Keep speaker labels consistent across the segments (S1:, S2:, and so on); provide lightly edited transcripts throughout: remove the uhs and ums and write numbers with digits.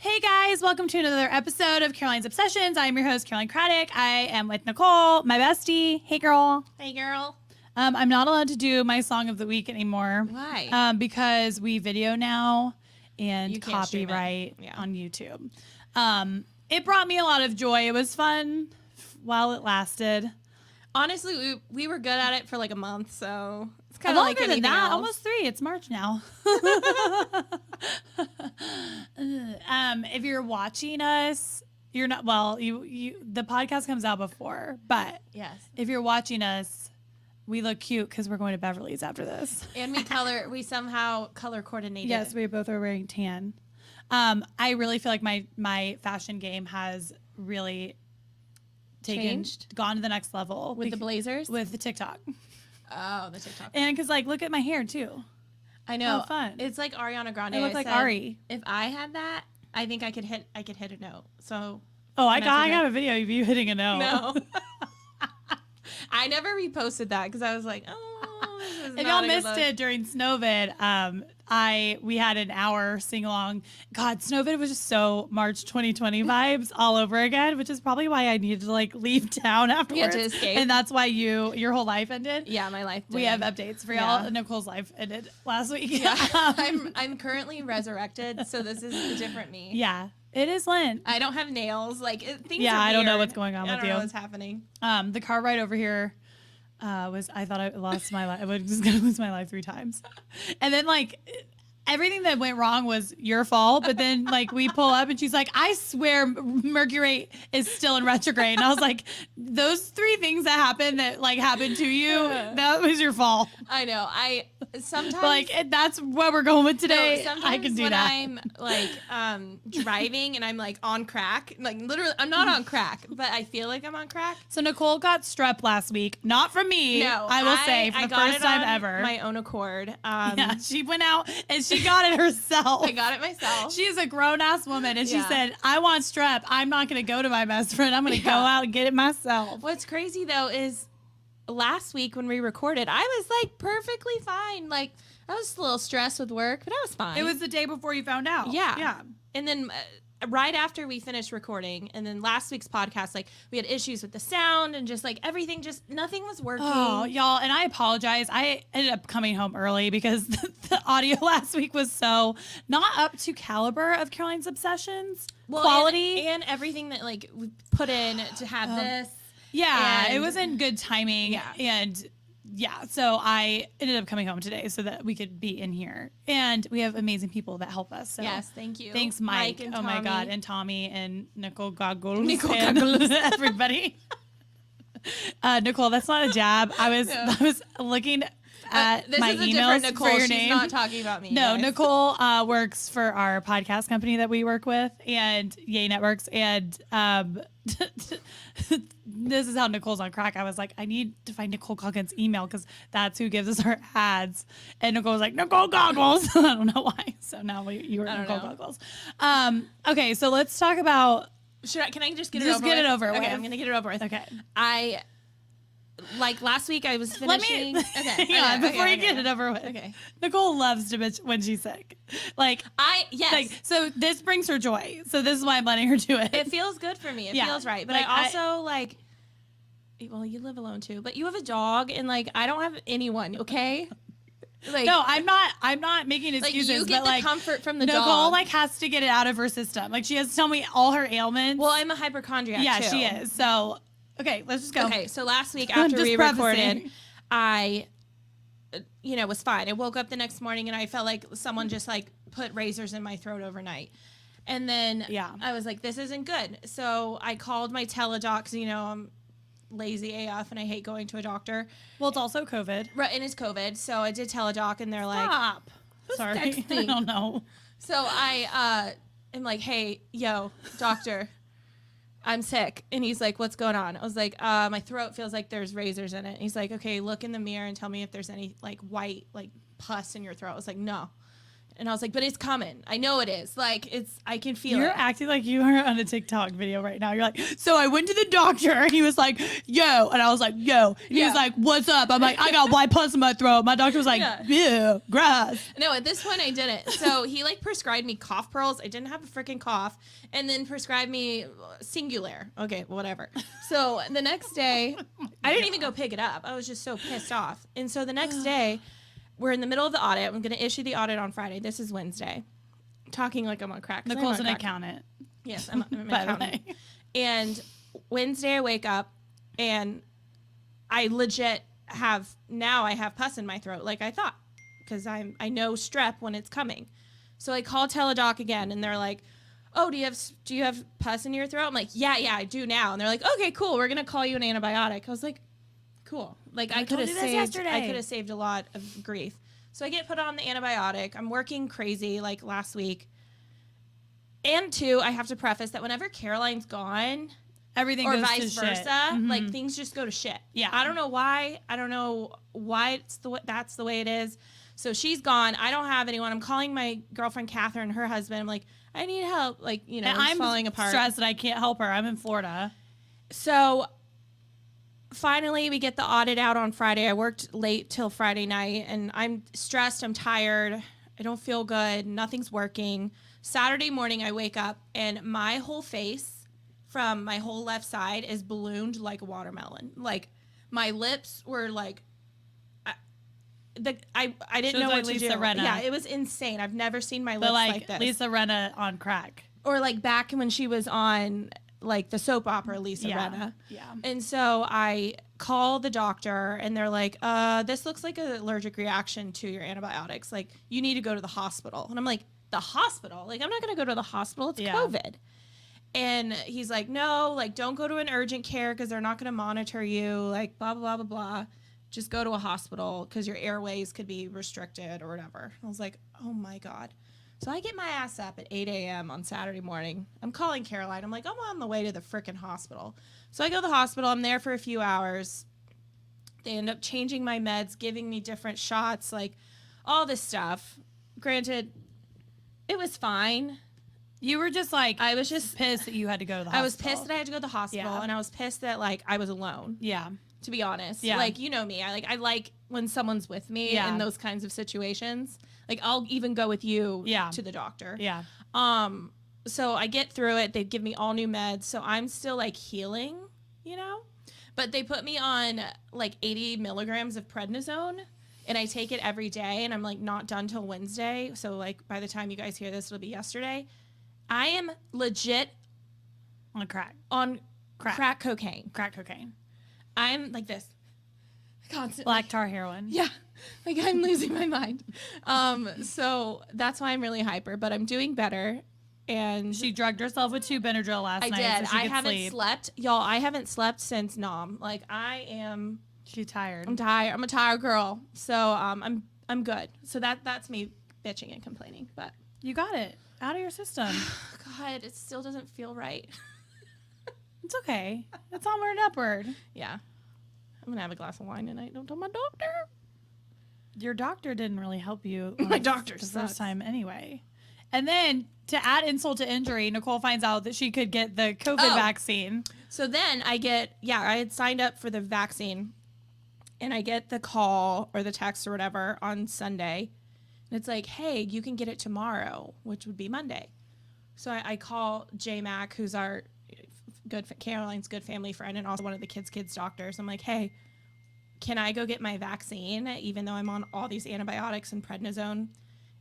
S1: Hey guys, welcome to another episode of Caroline's Obsessions. I'm your host, Caroline Kraddick. I am with Nicole, my bestie. Hey girl.
S2: Hey girl.
S1: I'm not allowed to do my song of the week anymore.
S2: Why?
S1: Because we video now and
S2: You can't stream it.
S1: copyright
S2: Yeah.
S1: on YouTube. It brought me a lot of joy. It was fun while it lasted.
S2: Honestly, we were good at it for like a month, so it's kind of like
S1: Longer than
S2: anything
S1: that,
S2: else.
S1: almost 3. It's March now. If you're watching us, you're not, well, you the podcast comes out before, but
S2: Yes.
S1: if you're watching us, we look cute because we're going to Beverly's after this.
S2: And we somehow color coordinated.
S1: Yes, we both are wearing tan. I really feel like my fashion game has really gone to the next level
S2: With the blazers?
S1: with the TikTok,
S2: Oh, the TikTok.
S1: and because like look at my hair too.
S2: I know.
S1: How fun.
S2: It's like Ariana Grande.
S1: I look like
S2: said,
S1: Ari.
S2: If I had that, I think I could hit a note. So
S1: Oh, I
S2: And I
S1: got a video of you hitting a note.
S2: no. I never reposted that because I was like, oh, this is
S1: If
S2: not
S1: y'all
S2: a good
S1: missed
S2: look.
S1: it during Snowvid, we had an hour sing along. God, Snowvid was just so March 2020 vibes all over again, which is probably why I needed to like leave town afterwards.
S2: to escape.
S1: And that's why your whole life ended.
S2: Yeah, my life.
S1: We
S2: did.
S1: have updates for y'all.
S2: Yeah.
S1: Nicole's life ended last week.
S2: Yeah, I'm currently resurrected, so this is a different me.
S1: Yeah, it is Lent.
S2: I don't have nails. Like things.
S1: Yeah,
S2: are
S1: I don't know
S2: weird.
S1: what's going on
S2: I
S1: with
S2: don't
S1: you.
S2: know what's happening.
S1: The car ride over here I thought I lost my life. I was just gonna lose my life 3 times, and then like everything that went wrong was your fault. But then like we pull up and she's like, "I swear Mercury is still in retrograde," and I was like, "Those 3 things that happened to you, that was your fault."
S2: I know. I sometimes
S1: That's what we're going with today.
S2: No, sometimes
S1: I can do
S2: when
S1: that.
S2: I'm like driving and I'm like on crack, like literally, I'm not on crack, but I feel like I'm on crack.
S1: So Nicole got strep last week, not from me.
S2: No,
S1: I will say for
S2: I
S1: the
S2: got
S1: first
S2: it
S1: time
S2: on
S1: ever.
S2: my own accord.
S1: Yeah, she went out and she got it herself.
S2: I got it myself.
S1: She is a grown ass woman, and she
S2: Yeah.
S1: said, "I want strep. I'm not going to go to my best friend. I'm going to go out and get it myself."
S2: What's crazy though is last week when we recorded, I was like perfectly fine. Like I was a little stressed with work, but I was fine.
S1: It was the day before you found out.
S2: Yeah.
S1: Yeah.
S2: And then right after we finished recording, and then last week's podcast, like we had issues with the sound and just like everything, just nothing was working.
S1: Oh, y'all, and I apologize. I ended up coming home early because the audio last week was so not up to caliber of Caroline's Obsessions quality.
S2: and everything that like we put in to have this.
S1: Yeah, it
S2: And-
S1: wasn't good timing.
S2: Yeah.
S1: And yeah, so I ended up coming home today so that we could be in here. And we have amazing people that help us. So
S2: Yes, thank you.
S1: thanks, Mike.
S2: and
S1: Oh my
S2: Tommy.
S1: God. And Tommy and Nicole Goggles.
S2: Nicole
S1: and
S2: Goggles.
S1: everybody. Nicole, that's not a jab. I was looking at
S2: This
S1: my
S2: is a
S1: emails
S2: different Nicole.
S1: for your
S2: She's
S1: name.
S2: not talking about me.
S1: No,
S2: guys.
S1: Nicole works for our podcast company that we work with, and Yay Networks. And this is how Nicole's on crack. I was like, I need to find Nicole Goggins' email because that's who gives us our ads. And Nicole was like, Nicole Goggles. I don't know why. So now you are
S2: I don't
S1: Nicole
S2: know.
S1: Goggles. Okay, so let's talk about.
S2: Can I just get it
S1: Just
S2: over
S1: get
S2: with?
S1: it over
S2: Okay,
S1: with.
S2: I'm gonna get it over with.
S1: Okay.
S2: I like last week I was
S1: Let
S2: finishing.
S1: me
S2: Okay.
S1: hang on before you
S2: okay.
S1: get it over with.
S2: Okay.
S1: Nicole loves to bitch when she's sick.
S2: Yes.
S1: Like so this brings her joy. So this is why I'm letting her do it.
S2: It feels good for me. It
S1: Yeah.
S2: feels right. But
S1: Like,
S2: I also well, you live alone too, but you have a dog and like I don't have anyone, okay? Like
S1: No, I'm not making excuses.
S2: you get
S1: but,
S2: the
S1: like,
S2: comfort from the
S1: Nicole
S2: dog.
S1: like has to get it out of her system. Like she has to tell me all her ailments.
S2: well, I'm a hypochondriac
S1: yeah,
S2: too.
S1: she is. So okay, let's just go.
S2: Okay, so last week
S1: I'm
S2: after
S1: just
S2: we
S1: prefacing.
S2: recorded, I was fine. I woke up the next morning and I felt like someone just like put razors in my throat overnight. And then
S1: Yeah.
S2: I was like, this isn't good. So I called my teledoc 'cause, I'm lazy AF and I hate going to a doctor.
S1: Well, it's also COVID.
S2: Right, and it's COVID. So I did teledoc and they're like,
S1: Stop. Sorry, I
S2: texting?
S1: don't know.
S2: so I am like, hey, yo, doctor, I'm sick. And he's like, what's going on? I was like, my throat feels like there's razors in it. And he's like, okay, look in the mirror and tell me if there's any like white, like pus in your throat. I was like, no. And I was like, but it's coming. I know it is. Like, I can feel
S1: You're
S2: it.
S1: acting like you are on a TikTok video right now. You're like, so I went to the doctor and he was like, yo. And I was like, yo. And he was like, what's up? I'm like, I got white pus in my throat. My doctor was like, ew, grass.
S2: No, at this point I didn't. So he like prescribed me cough pearls. I didn't have a freaking cough. And then prescribed me Singular. Okay, whatever. So the next day, I didn't even go pick it up. I was just so pissed off. And so the next day, we're in the middle of the audit. I'm going to issue the audit on Friday. This is Wednesday. Talking like I'm on crack.
S1: Nicole's an accountant.
S2: Yes, I'm an accountant. And Wednesday I wake up and I legit have pus in my throat like I thought, because I know strep when it's coming. So I call Teladoc again and they're like, oh, do you have pus in your throat? I'm like, yeah, I do now. And they're like, okay, cool. We're going to call you an antibiotic. I was like, cool. Like I could have saved a lot of grief. So I get put on the antibiotic. I'm working crazy like last week. And two, I have to preface that whenever Caroline's gone,
S1: everything
S2: or
S1: goes
S2: vice
S1: to
S2: versa,
S1: shit. Mm-hmm.
S2: like things just go to shit.
S1: Yeah.
S2: I don't know why. I don't know why that's the way it is. So she's gone. I don't have anyone. I'm calling my girlfriend Catherine, her husband. I'm like, I need help. Like, you know, I'm falling apart.
S1: Stressed that I can't help her. I'm in Florida.
S2: So finally, we get the audit out on Friday. I worked late till Friday night, and I'm stressed. I'm tired. I don't feel good. Nothing's working. Saturday morning, I wake up, and my whole face from my whole left side is ballooned like a watermelon. Like, my lips were like, I didn't know what to do. Yeah, it was insane. I've never seen my lips like this.
S1: Lisa Rinna on crack.
S2: Or like back when she was on like the soap opera Lisa Rinna.
S1: Yeah.
S2: And so I call the doctor and they're like, this looks like an allergic reaction to your antibiotics. Like, you need to go to the hospital. And I'm like, the hospital? Like, I'm not going to go to the hospital. It's COVID. And he's like, no, like, don't go to an urgent care because they're not going to monitor you. Like, blah, blah, blah, blah. Just go to a hospital because your airways could be restricted or whatever. I was like, oh my God. So I get my ass up at 8 a.m. on Saturday morning. I'm calling Caroline. I'm like, I'm on the way to the frickin' hospital. So I go to the hospital. I'm there for a few hours. They end up changing my meds, giving me different shots, like all this stuff. Granted, it was fine.
S1: You were just like,
S2: I was just
S1: pissed that you had to go to the hospital.
S2: I was pissed that I had to go to the hospital, and I was pissed that like I was alone.
S1: Yeah.
S2: To be honest.
S1: Yeah.
S2: Like, you know me. I like when someone's with me in those kinds of situations. Like, I'll even go with you to the doctor.
S1: Yeah.
S2: So I get through it. They give me all new meds. So I'm still like healing, you know? But they put me on like 80 milligrams of prednisone, and I take it every day, and I'm like not done till Wednesday. So like by the time you guys hear this, it'll be yesterday. I am legit
S1: on crack.
S2: Crack cocaine.
S1: Crack cocaine.
S2: I'm like this. Constantly.
S1: Black tar heroin.
S2: Yeah. Like, I'm losing my mind. So that's why I'm really hyper, but I'm doing better. And
S1: she drugged herself with 2 Benadryl last night.
S2: I did.
S1: So
S2: I haven't slept. Y'all, I haven't slept since Nom. Like,
S1: she's tired.
S2: I'm tired. I'm a tired girl. So I'm good. So that's me bitching and complaining. But
S1: you got it out of your system.
S2: God, it still doesn't feel right.
S1: It's okay. It's onward and upward.
S2: Yeah. I'm going to have a glass of wine tonight. Don't tell my doctor.
S1: Your doctor didn't really help you.
S2: My doctor
S1: the first time anyway. And then to add insult to injury, Nicole finds out that she could get the COVID vaccine.
S2: So then I had signed up for the vaccine, and I get the call or the text or whatever on Sunday. And it's like, hey, you can get it tomorrow, which would be Monday. So I call J Mac, who's our Caroline's good family friend and also one of the kids' doctors. I'm like, hey, can I go get my vaccine even though I'm on all these antibiotics and prednisone?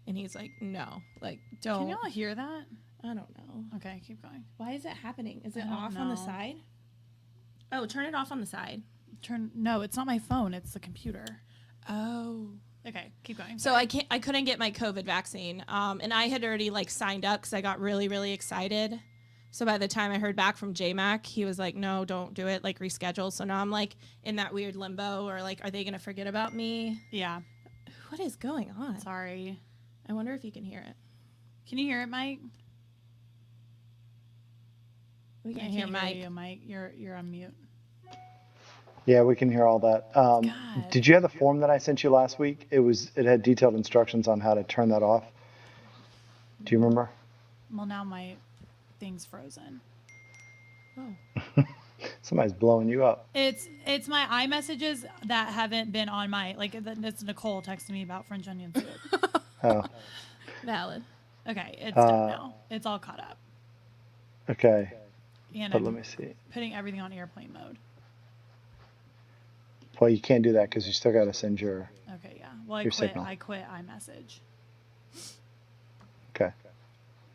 S2: And he's like, no, like, don't.
S1: Can y'all hear that?
S2: I don't know.
S1: Okay, keep going.
S2: Why is it happening? Is it off on the side? Oh, turn it off on the side.
S1: No, it's not my phone. It's the computer.
S2: Oh.
S1: Okay, keep going.
S2: So I couldn't get my COVID vaccine. And I had already like signed up because I got really, really excited. So by the time I heard back from J-Mac, he was like, no, don't do it, like reschedule. So now I'm like in that weird limbo, or like, are they going to forget about me?
S1: Yeah.
S2: What is going on?
S1: Sorry.
S2: I wonder if you can hear it.
S1: Can you hear it, Mike?
S2: We can't hear Mike.
S1: You, Mike. You're on mute.
S3: Yeah, we can hear all that. Did you have the form that I sent you last week? It had detailed instructions on how to turn that off. Do you remember?
S1: Well, now my thing's frozen.
S2: Oh.
S3: Somebody's blowing you up.
S1: It's my iMessages that haven't been on my, like, it's Nicole texting me about French onion soup.
S3: Oh,
S2: Valid.
S1: Okay, it's done now. It's all caught up.
S3: okay.
S1: And
S3: But
S1: I'm
S3: let me see.
S1: putting everything on airplane mode.
S3: Well, you can't do that because you still got to send your.
S1: Okay, yeah. Well,
S3: Your signal.
S1: I quit iMessage.
S3: Okay.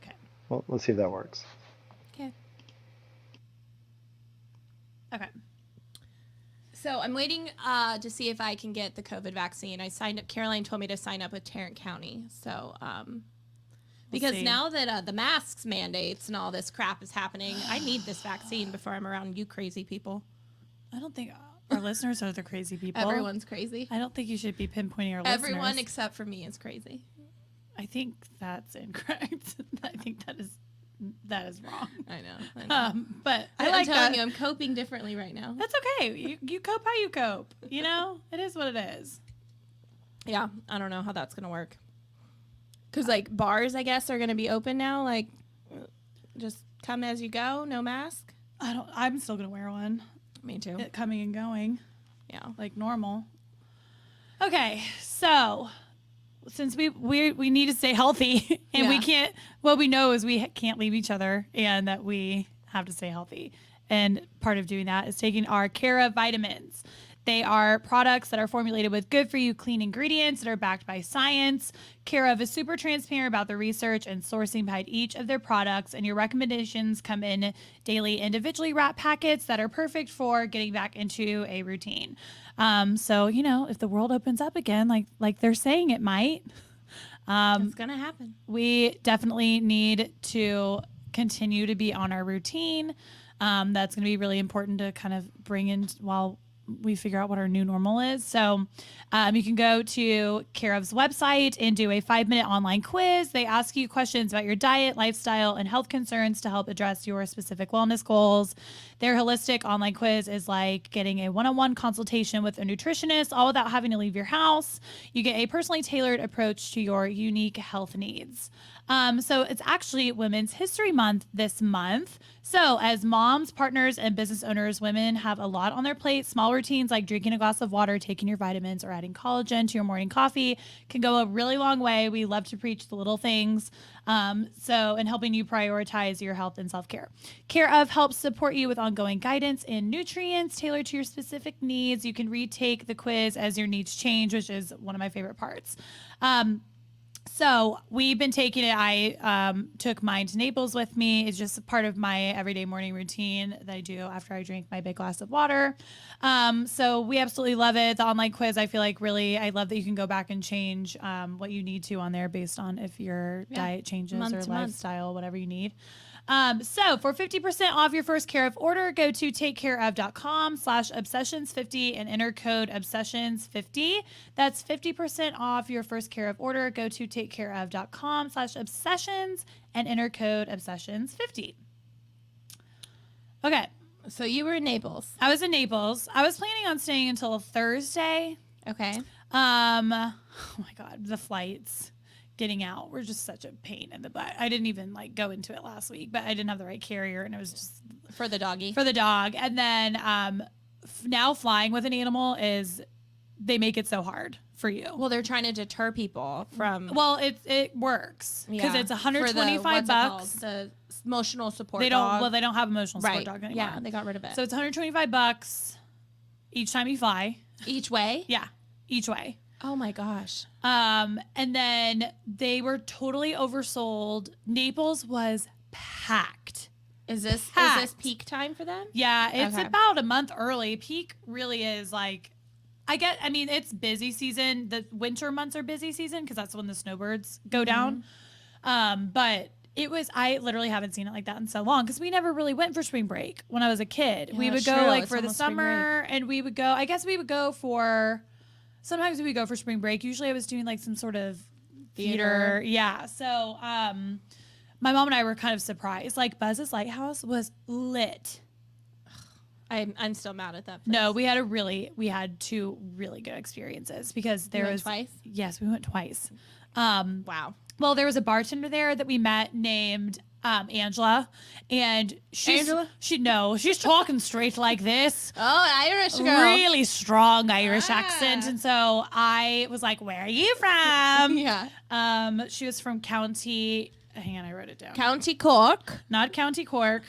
S1: Okay.
S3: Well, let's see if that works.
S2: Okay.
S1: Okay.
S2: So I'm waiting to see if I can get the COVID vaccine. I signed up. Caroline told me to sign up with Tarrant County. So, because
S1: see.
S2: now that the masks mandates and all this crap is happening, I need this vaccine before I'm around you crazy people.
S1: I don't think our listeners are the crazy people.
S2: Everyone's crazy.
S1: I don't think you should be pinpointing our
S2: Everyone
S1: listeners.
S2: except for me is crazy.
S1: I think that's incorrect. I think that is wrong.
S2: I know.
S1: But I
S2: I'm
S1: like
S2: telling
S1: that.
S2: you, I'm coping differently right now.
S1: That's okay. You cope how you cope. You know, it is what it is.
S2: Yeah, I don't know how that's gonna work. Cause like bars, I guess, are gonna be open now. Like, just come as you go, no mask.
S1: I'm still gonna wear one.
S2: Me too.
S1: It coming and going
S2: Yeah.
S1: like normal. Okay, so since we need to stay healthy and we
S2: Yeah.
S1: can't, what we know is we can't leave each other and that we have to stay healthy. And part of doing that is taking our Cara vitamins. They are products that are formulated with good for you clean ingredients that are backed by science. Care of is super transparent about the research and sourcing behind each of their products, and your recommendations come in daily individually wrapped packets that are perfect for getting back into a routine. So, you know, if the world opens up again, like they're saying it might,
S2: It's gonna happen.
S1: we definitely need to continue to be on our routine. That's going to be really important to kind of bring in while we figure out what our new normal is. So you can go to Care of's website and do a 5-minute online quiz. They ask you questions about your diet, lifestyle, and health concerns to help address your specific wellness goals. Their holistic online quiz is like getting a one-on-one consultation with a nutritionist, all without having to leave your house. You get a personally tailored approach to your unique health needs. So it's actually Women's History Month this month. So as moms, partners, and business owners, women have a lot on their plate. Small routines like drinking a glass of water, taking your vitamins, or adding collagen to your morning coffee can go a really long way. We love to preach the little things. And helping you prioritize your health and self-care. Care of helps support you with ongoing guidance and nutrients tailored to your specific needs. You can retake the quiz as your needs change, which is one of my favorite parts. So we've been taking it. I took mine to Naples with me. It's just a part of my everyday morning routine that I do after I drink my big glass of water. So we absolutely love it. The online quiz, I feel like really, I love that you can go back and change what you need to on there based on if your diet changes
S2: Month
S1: or
S2: to month.
S1: lifestyle, whatever you need. So for 50% off your first Care of order, go to takecareof.com/obsessions50 and enter code obsessions50. That's 50% off your first Care of order. Go to takecareof.com/obsessions and enter code obsessions50. Okay.
S2: So you were in Naples.
S1: I was in Naples. I was planning on staying until Thursday.
S2: Okay.
S1: Oh my God, the flights getting out were just such a pain in the butt. I didn't even go into it last week, but I didn't have the right carrier and it was just
S2: For the doggy.
S1: for the dog. And then now flying with an animal they make it so hard for you.
S2: Well, they're trying to deter people from.
S1: Well, it works because it's $125.
S2: The emotional support.
S1: They don't.
S2: dog.
S1: Well, they don't have emotional support
S2: Right.
S1: dog anymore.
S2: Yeah, they got rid of it.
S1: So it's $125 each time you fly.
S2: Each way.
S1: Yeah, each way.
S2: Oh my gosh.
S1: And then they were totally oversold. Naples was packed.
S2: Is this
S1: Packed.
S2: peak time for them?
S1: Yeah, it's
S2: Okay.
S1: about a month early. Peak really is it's busy season. The winter months are busy season because that's when the snowbirds go down. But I literally haven't seen it like that in so long because we never really went for spring break when I was a kid.
S2: Yeah,
S1: we would
S2: that's
S1: go
S2: true.
S1: like
S2: It's
S1: for the
S2: almost spring
S1: summer and we would go, I guess we would go sometimes we would go for spring break. Usually I was doing some sort of theater. Yeah. So, my mom and I were kind of surprised. Buzz's Lighthouse was lit.
S2: I'm still mad at that. Place.
S1: No, we had two really good experiences because
S2: You went twice?
S1: Yes, we went twice.
S2: Wow.
S1: Well, there was a bartender there that we met named Angela, and she's talking straight like this.
S2: Oh, Irish girl.
S1: Really strong Irish accent. And so I was like, where are you from?
S2: Yeah.
S1: She was from County, hang on, I wrote it down.
S2: County Cork.
S1: Not County Cork.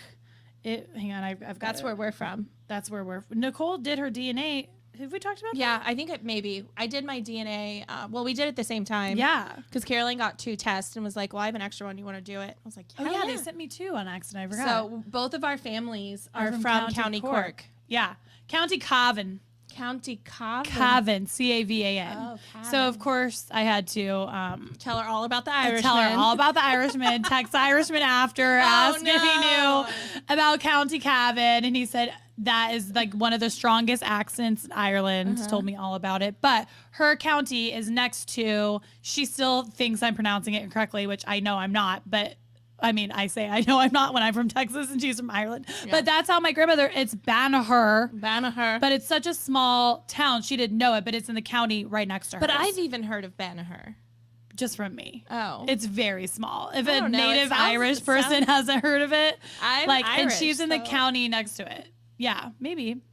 S1: Hang on, I've got
S2: That's where we're from.
S1: That's where Nicole did her DNA. Have we talked about that?
S2: Yeah, I think maybe. I did my DNA. Well, we did it at the same time.
S1: Yeah.
S2: Because Caroline got 2 tests and was like, well, I have an extra one. You want to do it? I was like,
S1: Oh, yeah, they sent me 2 on accident. I forgot.
S2: So both of our families are from County Cork.
S1: Yeah. County Cavan.
S2: County Cavan.
S1: Cavan, C-A-V-A-N.
S2: Oh, Cavan.
S1: So, of course, I had to
S2: tell her all about the Irishman.
S1: tell her all about the Irishman. Text the Irishman after, ask if he knew about County Cavan. And he said, that is like one of the strongest accents in Ireland. Told me all about it. But her county is next to, she still thinks I'm pronouncing it incorrectly, which I know I'm not. But I mean, I say I know I'm not when I'm from Texas and she's from Ireland. Yeah. But that's how my grandmother, it's Banagher.
S2: Banagher.
S1: But it's such a small town. She didn't know it, but it's in the county right next to her.
S2: But I've even heard of Banagher.
S1: Just from me.
S2: Oh.
S1: It's very small. If a native Irish person hasn't heard of it,
S2: I'm
S1: like,
S2: Irish,
S1: and she's in the
S2: so.
S1: county next to it. Yeah, maybe.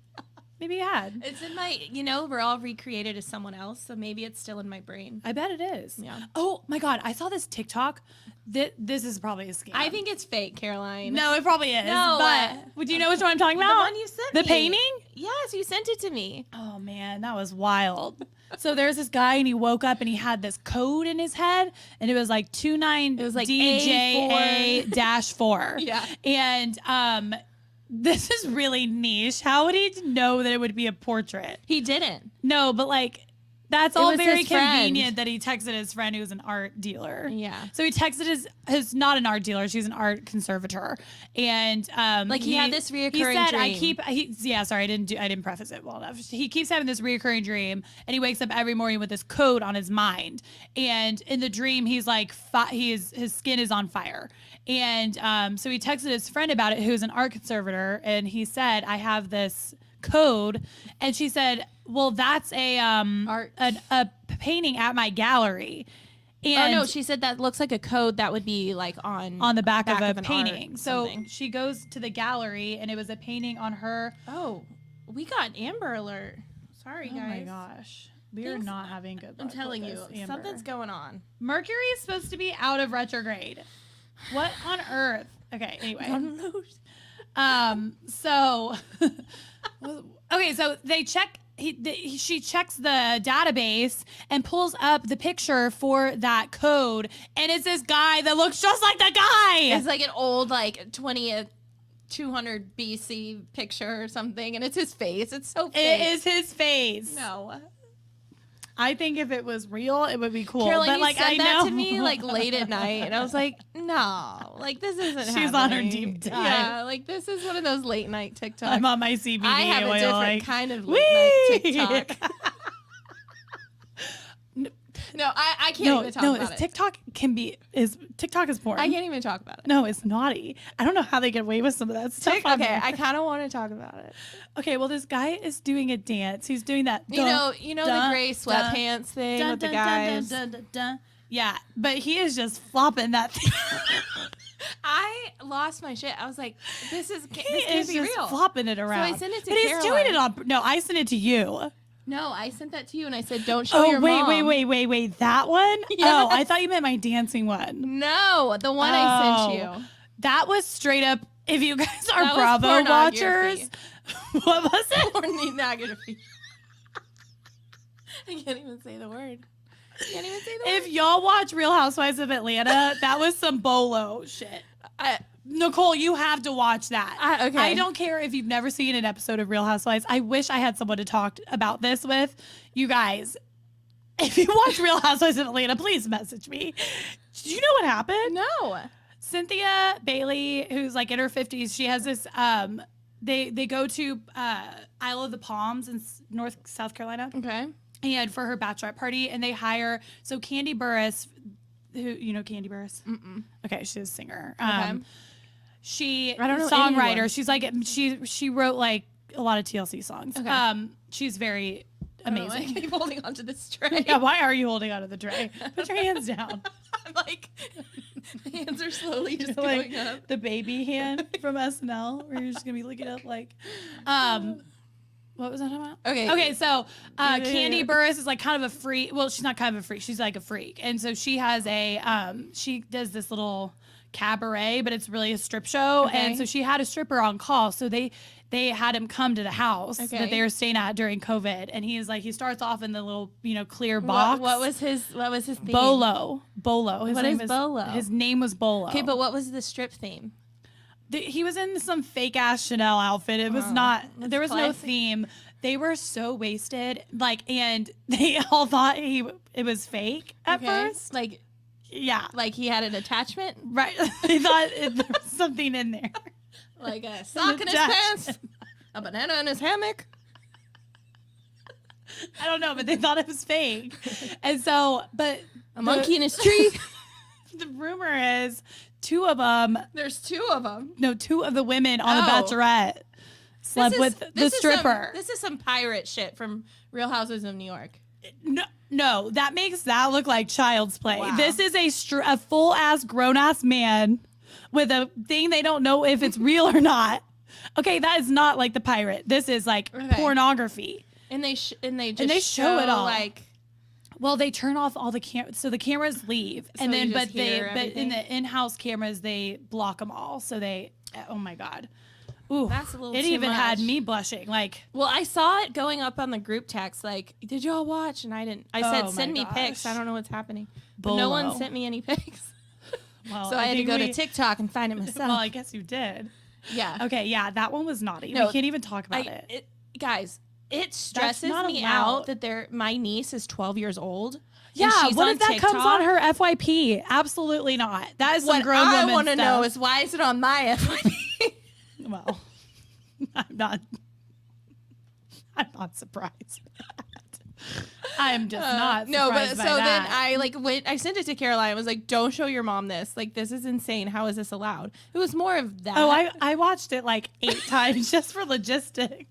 S1: Maybe you had.
S2: It's in my, we're all recreated as someone else, so maybe it's still in my brain.
S1: I bet it is.
S2: Yeah.
S1: Oh my God, I saw this TikTok. This is probably a scam.
S2: I think it's fake, Caroline.
S1: No, it probably is.
S2: No.
S1: But would you know which one I'm talking about?
S2: The one you sent me.
S1: The painting?
S2: Yes, you sent it to me.
S1: Oh man, that was wild. So there's this guy and he woke up and he had this code in his head and it was like 29
S2: It was like
S1: DJA-4.
S2: Yeah.
S1: And this is really niche. How would he know that it would be a portrait?
S2: He didn't.
S1: No, but like that's all
S2: was
S1: very
S2: his friend.
S1: convenient that he texted his friend who's an art dealer.
S2: Yeah.
S1: So he texted his not an art dealer, she's an art conservator. And
S2: he had this reoccurring
S1: he said,
S2: dream.
S1: I didn't preface it well enough. He keeps having this reoccurring dream and he wakes up every morning with this code on his mind. And in the dream he's like his skin is on fire. And so he texted his friend about it who's an art conservator and he said, I have this code. And she said, well, that's a painting at my gallery. And
S2: oh no, she said that looks like a code that would be like on
S1: the back of a
S2: an
S1: painting.
S2: art
S1: So
S2: something.
S1: she goes to the gallery and it was a painting on her.
S2: Oh, we got Amber Alert. Sorry, guys.
S1: Oh my gosh. We are not having good luck.
S2: I'm telling
S1: with
S2: you,
S1: this, Amber.
S2: something's going on.
S1: Mercury is supposed to be out of retrograde. What on earth? Okay, anyway. So okay, so they check she checks the database and pulls up the picture for that code and it's this guy that looks just like the guy.
S2: It's like an old 20th 200 BC picture or something and it's his face. It's so fake.
S1: It is his face.
S2: No.
S1: I think if it was real, it would be cool.
S2: Caroline,
S1: but like
S2: you said
S1: I
S2: that
S1: know
S2: to me late at night, and I was like, "No, this isn't."
S1: She's on her deep dive.
S2: Yeah, this is one of those late night TikToks.
S1: I'm on my CBD
S2: I have
S1: oil,
S2: a different
S1: like,
S2: kind of late night TikTok. No, I can't even talk about it.
S1: TikTok TikTok is porn.
S2: I can't even talk about it.
S1: No, it's naughty. I don't know how they get away with some of that stuff.
S2: Okay, I kind of want to talk about it.
S1: Okay, well, this guy is doing a dance. He's doing that.
S2: You know the gray sweatpants thing with the guys.
S1: Yeah, but he is just flopping that thing.
S2: I lost my shit. I was like, this can't be
S1: just
S2: real.
S1: flopping it around.
S2: So I sent it to
S1: But
S2: Caroline.
S1: he's doing it on. No, I sent it to you.
S2: No, I sent that to you and I said, don't show your mom.
S1: Wait. That one?
S2: Yes.
S1: Oh, I thought you meant my dancing one.
S2: No, the one I sent you.
S1: That was straight up. If you guys are
S2: That was
S1: Bravo
S2: pornography.
S1: watchers, what was it?
S2: Pornography. I can't even say the word.
S1: If y'all watch Real Housewives of Atlanta, that was some bolo shit. Nicole, you have to watch that.
S2: Okay.
S1: I don't care if you've never seen an episode of Real Housewives. I wish I had someone to talk about this with. You guys, if you watch Real Housewives of Atlanta, please message me. Did you know what happened?
S2: No.
S1: Cynthia Bailey, who's like in her 50s, she has this, they go to Isle of the Palms in South Carolina.
S2: Okay.
S1: And for her bachelorette party, and they hire, so Candy Burris, who, you know Candy Burris?
S2: Mm-mm.
S1: Okay, she's a singer.
S2: Okay.
S1: She
S2: I don't know
S1: songwriter.
S2: anyone.
S1: She's like she wrote like a lot of TLC songs.
S2: Okay.
S1: She's very
S2: I
S1: amazing.
S2: keep holding onto this tray.
S1: Yeah, why are you holding onto the tray? Put your hands down.
S2: I'm like, hands are slowly just
S1: like
S2: going up.
S1: the baby hand from SNL, where you're just gonna be looking up like, what was that about?
S2: Okay.
S1: So Candy
S2: yeah.
S1: Burris is like kind of a freak. Well, she's not kind of a freak. She's like a freak, and so she has she does this little cabaret, but it's really a strip show,
S2: Okay.
S1: and so she had a stripper on call. So they had him come to the house that they were staying at during COVID, and he starts off in the little clear box.
S2: What was his theme?
S1: Bolo. His
S2: What
S1: name
S2: is Bolo?
S1: His name was Bolo.
S2: Okay, but what was the strip theme?
S1: He was in some fake ass Chanel outfit. It was not. There was no
S2: classy.
S1: theme. They were so wasted, and they all thought it was fake at first.
S2: Like he had an attachment,
S1: Right? They thought there was something in there.
S2: like a sock in his pants, a banana in his hammock.
S1: I don't know, but they thought it was fake. And so, but
S2: A monkey in his tree.
S1: the rumor is two of them.
S2: There's two of them.
S1: No, two of the women on The
S2: Oh.
S1: Bachelorette slept with the stripper.
S2: This is some pirate shit from Real Houses of New York.
S1: No, that makes that look like child's play.
S2: Wow.
S1: This is a full ass grown ass man with a thing they don't know if it's real or not. Okay, that is not like the pirate. This is like pornography.
S2: And they show
S1: it all.
S2: like.
S1: Well, they turn off all the cameras, so the cameras leave,
S2: So
S1: and then
S2: you just hear
S1: but in
S2: everything?
S1: the in-house cameras they block them all. So oh my god, ooh,
S2: That's a little
S1: It
S2: too
S1: even had
S2: much.
S1: me blushing. Like,
S2: Well, I saw it going up on the group text. Like, did y'all watch? And I didn't. I said,
S1: Oh
S2: send
S1: my
S2: me pics.
S1: gosh.
S2: I don't know what's happening. But no one
S1: Bolo.
S2: sent me any pics.
S1: well,
S2: So I had to
S1: think
S2: go to TikTok and find it myself.
S1: Well, I guess you did.
S2: Yeah.
S1: Okay, yeah, that one was naughty.
S2: No,
S1: We can't even talk about it.
S2: Guys, it stresses
S1: not
S2: me
S1: allowed.
S2: out that my niece is 12 years old.
S1: Yeah,
S2: and she's
S1: what
S2: on
S1: if that
S2: TikTok?
S1: comes on her FYP? Absolutely not. That is some
S2: What
S1: grown
S2: I
S1: woman
S2: want to
S1: stuff.
S2: know is why is it on my FYP?
S1: Well, I'm not surprised. I'm just not
S2: No, but
S1: surprised
S2: so
S1: by
S2: then
S1: that.
S2: I sent it to Caroline. I was like, don't show your mom this. Like, this is insane. How is this allowed? It was more of that.
S1: Oh, I watched it like 8 times just for logistics.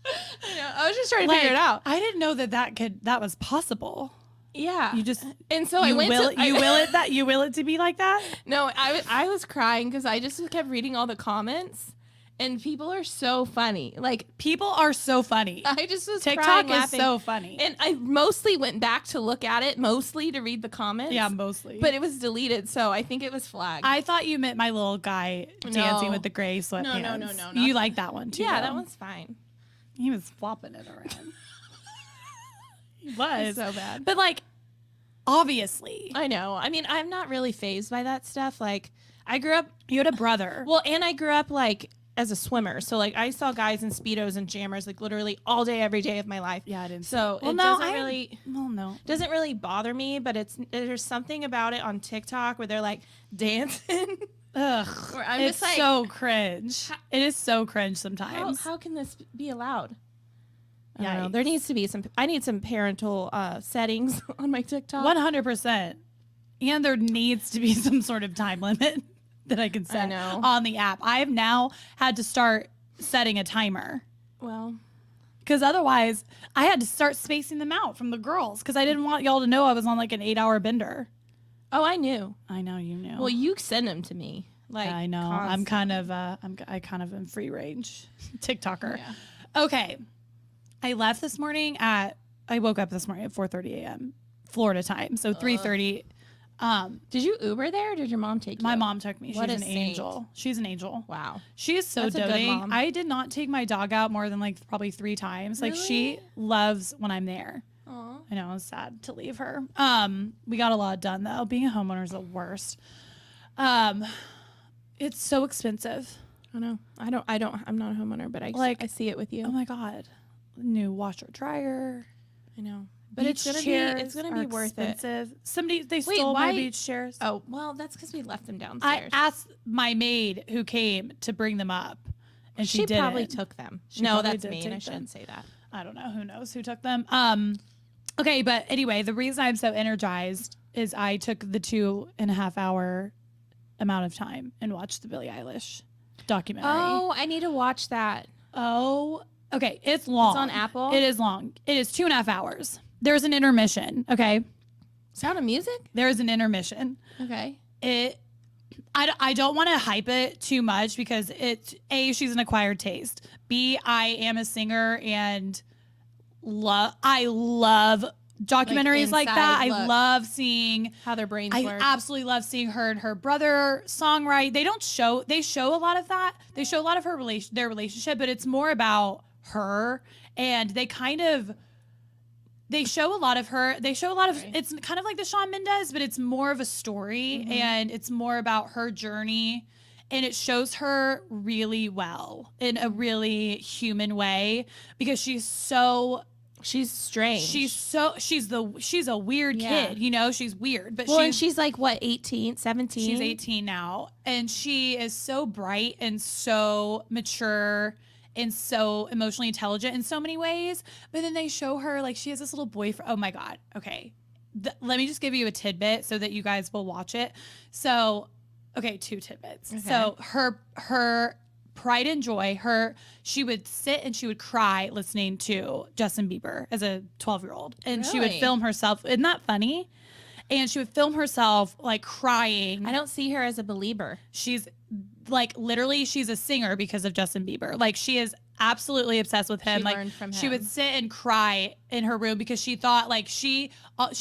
S2: I was just trying to figure it out.
S1: I didn't know that was possible.
S2: Yeah.
S1: You just
S2: And so I went
S1: you will it to be like that?
S2: No, I was crying because I just kept reading all the comments, and people are so funny. Like,
S1: People are so funny.
S2: I just was
S1: TikTok
S2: crying,
S1: is
S2: laughing.
S1: so funny.
S2: And I mostly went back to look at it, mostly to read the comments.
S1: Yeah, mostly.
S2: But it was deleted, so I think it was flagged.
S1: I thought you meant my little guy dancing with the gray sweatpants.
S2: no, not
S1: You
S2: that.
S1: like that one too?
S2: Yeah,
S1: though.
S2: that one's fine.
S1: He was flopping it around. He was
S2: It's so bad.
S1: But like, obviously,
S2: I know. I mean, I'm not really fazed by that stuff. Like, I grew up,
S1: you had a brother.
S2: well, and I grew up like as a swimmer. So like I saw guys in Speedos and jammers like literally all day, every day of my life.
S1: Yeah, I didn't.
S2: So
S1: Well,
S2: it
S1: no,
S2: doesn't
S1: I-
S2: really
S1: Well, no.
S2: doesn't really bother me, but there's something about it on TikTok where they're like dancing.
S1: Ugh.
S2: Where I'm
S1: It's
S2: just like,
S1: so cringe. It is so cringe sometimes.
S2: how can this be allowed? I don't know.
S1: Yikes.
S2: There needs to be I need some parental settings on my TikTok.
S1: 100%. And there needs to be some sort of time limit that I can set
S2: know.
S1: on the app. I've now had to start setting a timer
S2: Well,
S1: because otherwise I had to start spacing them out from the girls because I didn't want y'all to know I was on like an 8-hour bender.
S2: oh, I knew.
S1: I know you knew.
S2: Well, you send them to me. Like,
S1: I know. I'm kind of I kind of am free range TikToker.
S2: Yeah.
S1: Okay. I left this morning I woke up this morning at 4:30 a.m. Florida time. So 3:30.
S2: Did you Uber there or did your mom take you?
S1: My mom took me.
S2: What
S1: She's
S2: a
S1: an
S2: saint.
S1: angel. She's an angel.
S2: Wow.
S1: She is so
S2: That's a good
S1: doting.
S2: mom.
S1: I did not take my dog out more than like probably 3 times. Like she loves when I'm there.
S2: Aw.
S1: I know, it's sad to leave her. We got a lot done though. Being a homeowner is the worst. It's so expensive.
S2: I know. I'm not a homeowner, but I see it with you.
S1: Oh my god. New washer dryer.
S2: I know. But it's
S1: Beach
S2: gonna
S1: chairs
S2: be
S1: are
S2: worth it.
S1: expensive. They
S2: Wait,
S1: stole my
S2: why-
S1: beach chairs.
S2: Oh, well, that's because we left them
S1: I
S2: downstairs.
S1: asked my maid who came to bring them up, and she didn't.
S2: probably took them.
S1: She
S2: No,
S1: probably
S2: that's
S1: did
S2: mean.
S1: take
S2: I
S1: them.
S2: shouldn't say that.
S1: I don't know. Who knows who took them? Okay, but anyway, the reason I'm so energized is I took the 2.5 hour amount of time and watched the Billie Eilish documentary.
S2: Oh, I need to watch that.
S1: Oh, okay. It's long.
S2: It's on Apple?
S1: It is long. It is 2.5 hours. There's an intermission. Okay.
S2: Sound of Music?
S1: There is an intermission.
S2: Okay.
S1: I don't want to hype it too much because she's an acquired taste. B, I am a singer and I love documentaries like that. I love seeing
S2: how their brains work.
S1: I absolutely love seeing her and her brother songwrite. They show a lot of that. They show a lot of their relationship, but it's more about her, and they show a lot of her. They show a lot of, it's kind of like the Shawn Mendes, but it's more of a story, and it's more about her journey, and it shows her really well in a really human way because she's strange. She's a weird kid, you know, she's weird, but
S2: she's like what, 18, 17?
S1: She's 18 now, and she is so bright and so mature and so emotionally intelligent in so many ways. But then they show her like she has this little boyfriend. Oh my God. Okay. Let me just give you a tidbit so that you guys will watch it. So, okay, 2 tidbits. Okay. So her pride and joy, she would sit and she would cry listening to Justin Bieber as a 12-year-old. And she would film herself. Isn't that funny? And she would film herself like crying.
S2: I don't see her as a believer.
S1: She's like, literally, she's a singer because of Justin Bieber. Like, she is absolutely obsessed with him. She learned from him. She would sit and cry in her room because she thought, like, she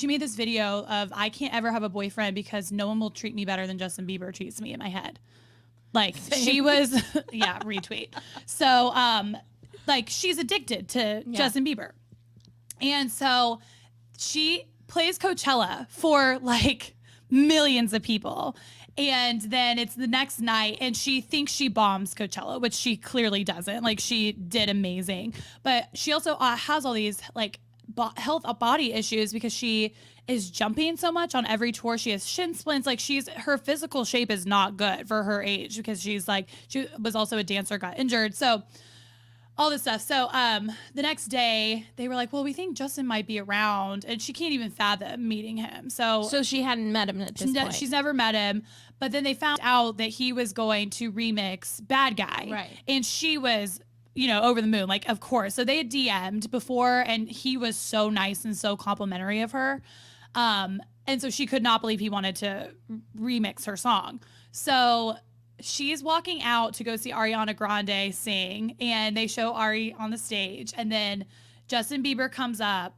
S1: made this video of, I can't ever have a boyfriend because no one will treat me better than Justin Bieber treats me in my head. Like, she was, retweet. So, like, she's addicted to Justin Bieber. And so she plays Coachella for, like, millions of people. And then it's the next night and she thinks she bombs Coachella, which she clearly doesn't. Like, she did amazing. But she also has all these, like, health body issues because she is jumping so much on every tour. She has shin splints. Like, her physical shape is not good for her age because she was also a dancer, got injured. So all this stuff. So the next day they were like, well, we think Justin might be around, and she can't even fathom meeting him. So
S2: she hadn't met him at this point.
S1: She's never met him. But then they found out that he was going to remix Bad Guy.
S2: Right.
S1: And she was, you know, over the moon, like, of course. So they had DM'd before, and he was so nice and so complimentary of her. And so she could not believe he wanted to remix her song. So she's walking out to go see Ariana Grande sing, and they show Ari on the stage, and then Justin Bieber comes up.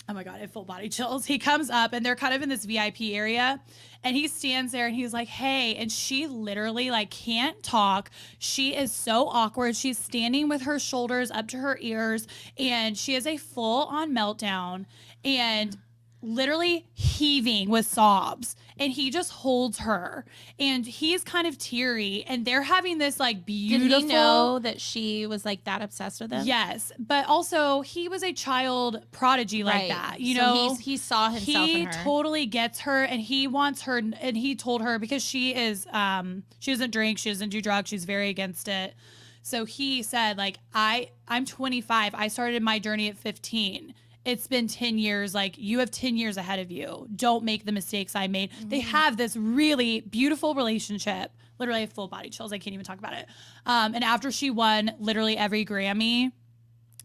S1: Oh my God, I have full body chills. He comes up, and they're kind of in this VIP area, and he stands there and he's like, hey, and she literally like can't talk. She is so awkward. She's standing with her shoulders up to her ears, and she has a full on meltdown and literally heaving with sobs, and he just holds her, and he's kind of teary, and they're having this like beautiful.
S2: Did he know that she was like that obsessed with him?
S1: Yes, but also he was a child prodigy like that, you know.
S2: He saw himself in her.
S1: He totally gets her, and he wants her, and he told her because she doesn't drink, she doesn't do drugs, she's very against it. So he said, like, I'm 25, I started my journey at 15. It's been 10 years. Like, you have 10 years ahead of you. Don't make the mistakes I made. Mm-hmm. They have this really beautiful relationship. Literally, I have full body chills. I can't even talk about it. And after she won literally every Grammy,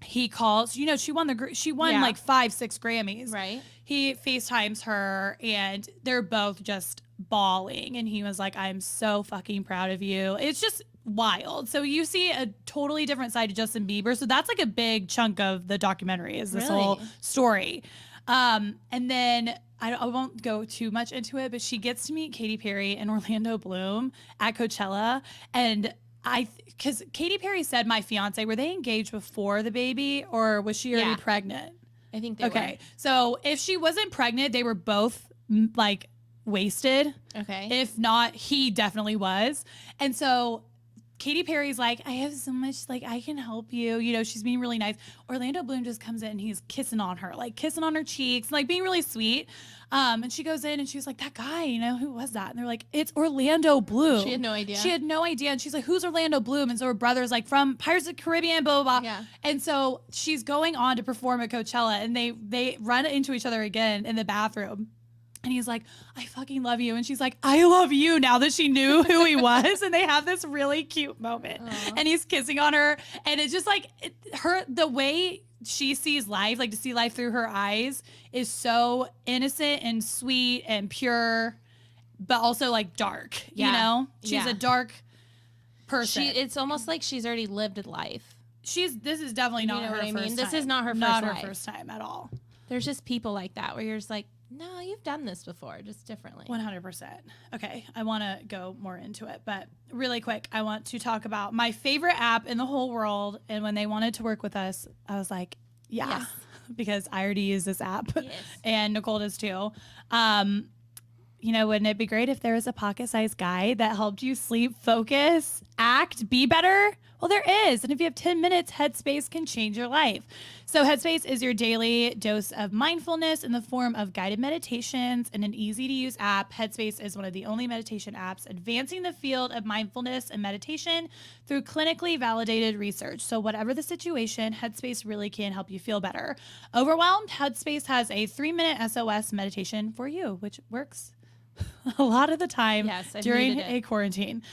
S1: he calls, you know, she won like 5-6 Grammys.
S2: Right.
S1: He FaceTimes her, and they're both just bawling. And he was like, I'm so fucking proud of you. It's just wild. So you see a totally different side to Justin Bieber. So that's like a big chunk of the documentary is this whole story. And then I won't go too much into it, but she gets to meet Katy Perry and Orlando Bloom at Coachella. And because Katy Perry said, my fiance, were they engaged before the baby, or was she already pregnant?
S2: I think they were.
S1: So if she wasn't pregnant, they were both like wasted.
S2: Okay.
S1: If not, he definitely was. And so Katy Perry's like, I have so much, like, I can help you. You know, she's being really nice. Orlando Bloom just comes in and he's kissing on her, like kissing on her cheeks, like being really sweet. And she goes in and she's like, that guy, you know, who was that? And they're like, it's Orlando Bloom.
S2: She had no idea.
S1: She had no idea. And she's like, who's Orlando Bloom? And so her brother's like, from Pirates of the Caribbean, blah, blah, blah.
S2: Yeah.
S1: And so she's going on to perform at Coachella, and they run into each other again in the bathroom. And he's like, I fucking love you. And she's like, I love you, now that she knew who he was. And they have this really cute moment. Aww. And he's kissing on her. And it's just like the way she sees life, like to see life through her eyes is so innocent and sweet and pure, but also like dark, you
S2: Yeah.
S1: know? She's
S2: Yeah.
S1: a dark person.
S2: It's almost like she's already lived a life.
S1: This is definitely not
S2: You know
S1: her
S2: what I
S1: first
S2: mean?
S1: time.
S2: This is not her first
S1: Not
S2: life.
S1: her first time at all.
S2: There's just people like that where you're just like, no, you've done this before, just differently.
S1: 100%. Okay, I want to go more into it, but really quick, I want to talk about my favorite app in the whole world. And when they wanted to work with us, I was like, yeah,
S2: Yes.
S1: because I already use this app,
S2: Yes.
S1: and Nicole does too. You know, wouldn't it be great if there was a pocket-sized guide that helped you sleep, focus, act, be better? Well, there is. And if you have 10 minutes, Headspace can change your life. So Headspace is your daily dose of mindfulness in the form of guided meditations and an easy-to-use app. Headspace is one of the only meditation apps advancing the field of mindfulness and meditation through clinically validated research. So whatever the situation, Headspace really can help you feel better. Overwhelmed? Headspace has a 3-minute SOS meditation for you, which works a lot of the time
S2: Yes, I've
S1: during
S2: needed it.
S1: a quarantine.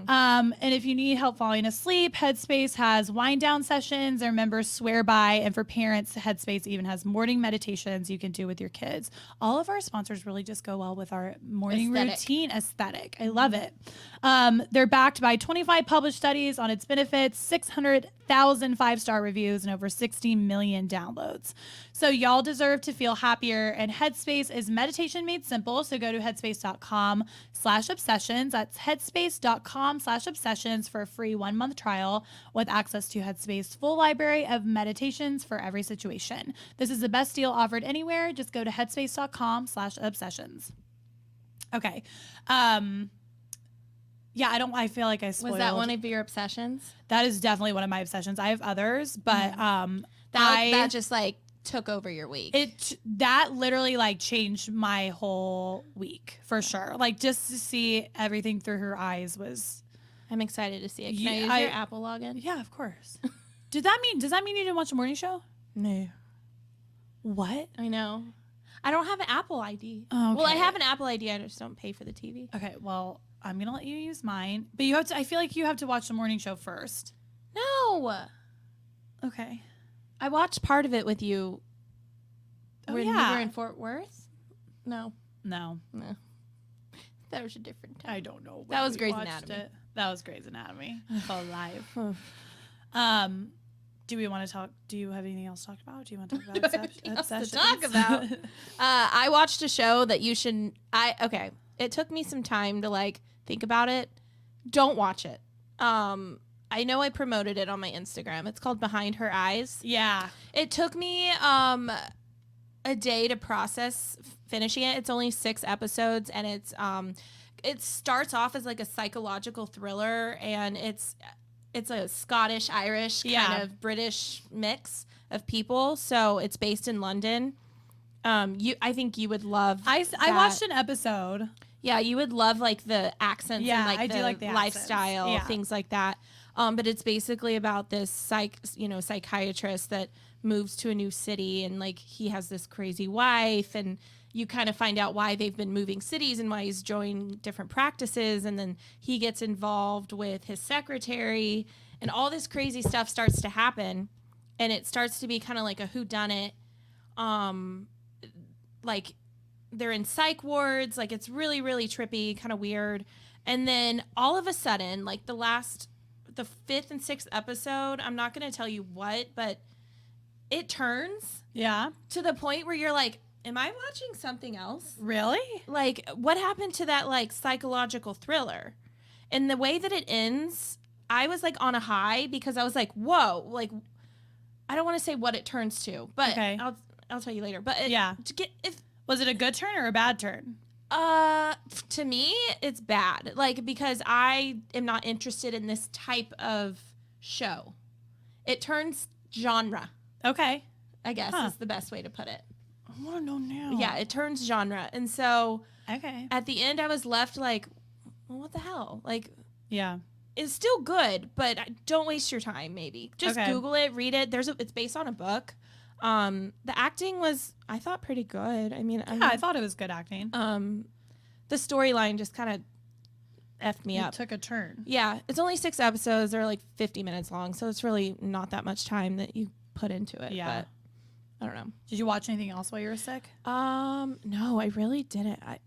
S1: And if you need help falling asleep, Headspace has wind down sessions their members swear by. And for parents, Headspace even has morning meditations you can do with your kids. All of our sponsors really just go well with our morning routine aesthetic. I love it. They're backed by 25 published studies on its benefits, 600,000 5-star reviews, and over 60 million downloads. So y'all deserve to feel happier. And Headspace is meditation made simple. So go to headspace.com/obsessions. That's headspace.com/obsessions for a free 1-month trial with access to Headspace's full library of meditations for every situation. This is the best deal offered anywhere. Just go to headspace.com/obsessions. Okay. Yeah, I feel like I spoiled.
S2: Was that one of your obsessions?
S1: That is definitely one of my obsessions. I have others, but
S2: That just like took over your week.
S1: That literally like changed my whole week for sure. Like just to see everything through her eyes was.
S2: I'm excited to see it. Can
S1: Yeah,
S2: I use your Apple login?
S1: Yeah, of course. Does that mean you didn't watch the morning show?
S2: No.
S1: What?
S2: I know. I don't have an Apple ID.
S1: Oh,
S2: Well, I
S1: okay.
S2: have an Apple ID. I just don't pay for the TV.
S1: Okay, well, I'm gonna let you use mine, but you have to. I feel like you have to watch the morning show first.
S2: No.
S1: Okay.
S2: I watched part of it with you.
S1: Oh,
S2: when
S1: yeah.
S2: we were in Fort Worth. No.
S1: No,
S2: That was a different time.
S1: I don't know.
S2: That
S1: when
S2: was
S1: we
S2: Grey's
S1: watched
S2: Anatomy.
S1: it. That was Grey's Anatomy. For life. Do we want to talk? Do you have anything else to talk about? Do you want to talk about
S2: Anything else to
S1: obsessions?
S2: talk about? I watched a show that you should. Okay. It took me some time to like think about it. Don't watch it. I know I promoted it on my Instagram. It's called Behind Her Eyes.
S1: Yeah.
S2: It took me a day to process finishing it. It's only 6 episodes, and it starts off as like a psychological thriller, and it's a Scottish Irish kind of British mix of people. So it's based in London. I think you would love.
S1: I
S2: that.
S1: watched an episode.
S2: Yeah, you would love like the accents
S1: Yeah,
S2: and like
S1: I
S2: the
S1: do like the accents.
S2: lifestyle,
S1: Yeah.
S2: things like that. But it's basically about this psychiatrist that moves to a new city, and like he has this crazy wife, and you kind of find out why they've been moving cities and why he's joined different practices, and then he gets involved with his secretary, and all this crazy stuff starts to happen, and it starts to be kind of like a whodunit. Like they're in psych wards, like it's really, really trippy, kind of weird. And then all of a sudden, like the 5th and 6th episode, I'm not going to tell you what, but it turns
S1: Yeah.
S2: to the point where you're like, am I watching something else?
S1: Really?
S2: Like, what happened to that like psychological thriller? And the way that it ends, I was like on a high because I was like, whoa, like I don't want to say what it turns to, but
S1: Okay.
S2: I'll tell you later. But
S1: Was it a good turn or a bad turn?
S2: to me, it's bad. Like, because I am not interested in this type of show. It turns genre,
S1: Okay.
S2: I guess
S1: Huh.
S2: is the best way to put it.
S1: I want to know now.
S2: Yeah, it turns genre. And so
S1: Okay.
S2: at the end, I was left like, well, what the hell? Like,
S1: Yeah.
S2: it's still good, but don't waste your time, maybe. Just
S1: Okay.
S2: Google it, read it. It's based on a book. The acting was, I thought, pretty good. I mean,
S1: Yeah, I thought it was good acting.
S2: the storyline just kind of effed me
S1: It
S2: up.
S1: took a turn.
S2: Yeah, it's only 6 episodes. They're like 50 minutes long, so it's really not that much time that you put into it.
S1: Yeah.
S2: But I don't know.
S1: Did you watch anything else while you were sick?
S2: No, I really didn't. No,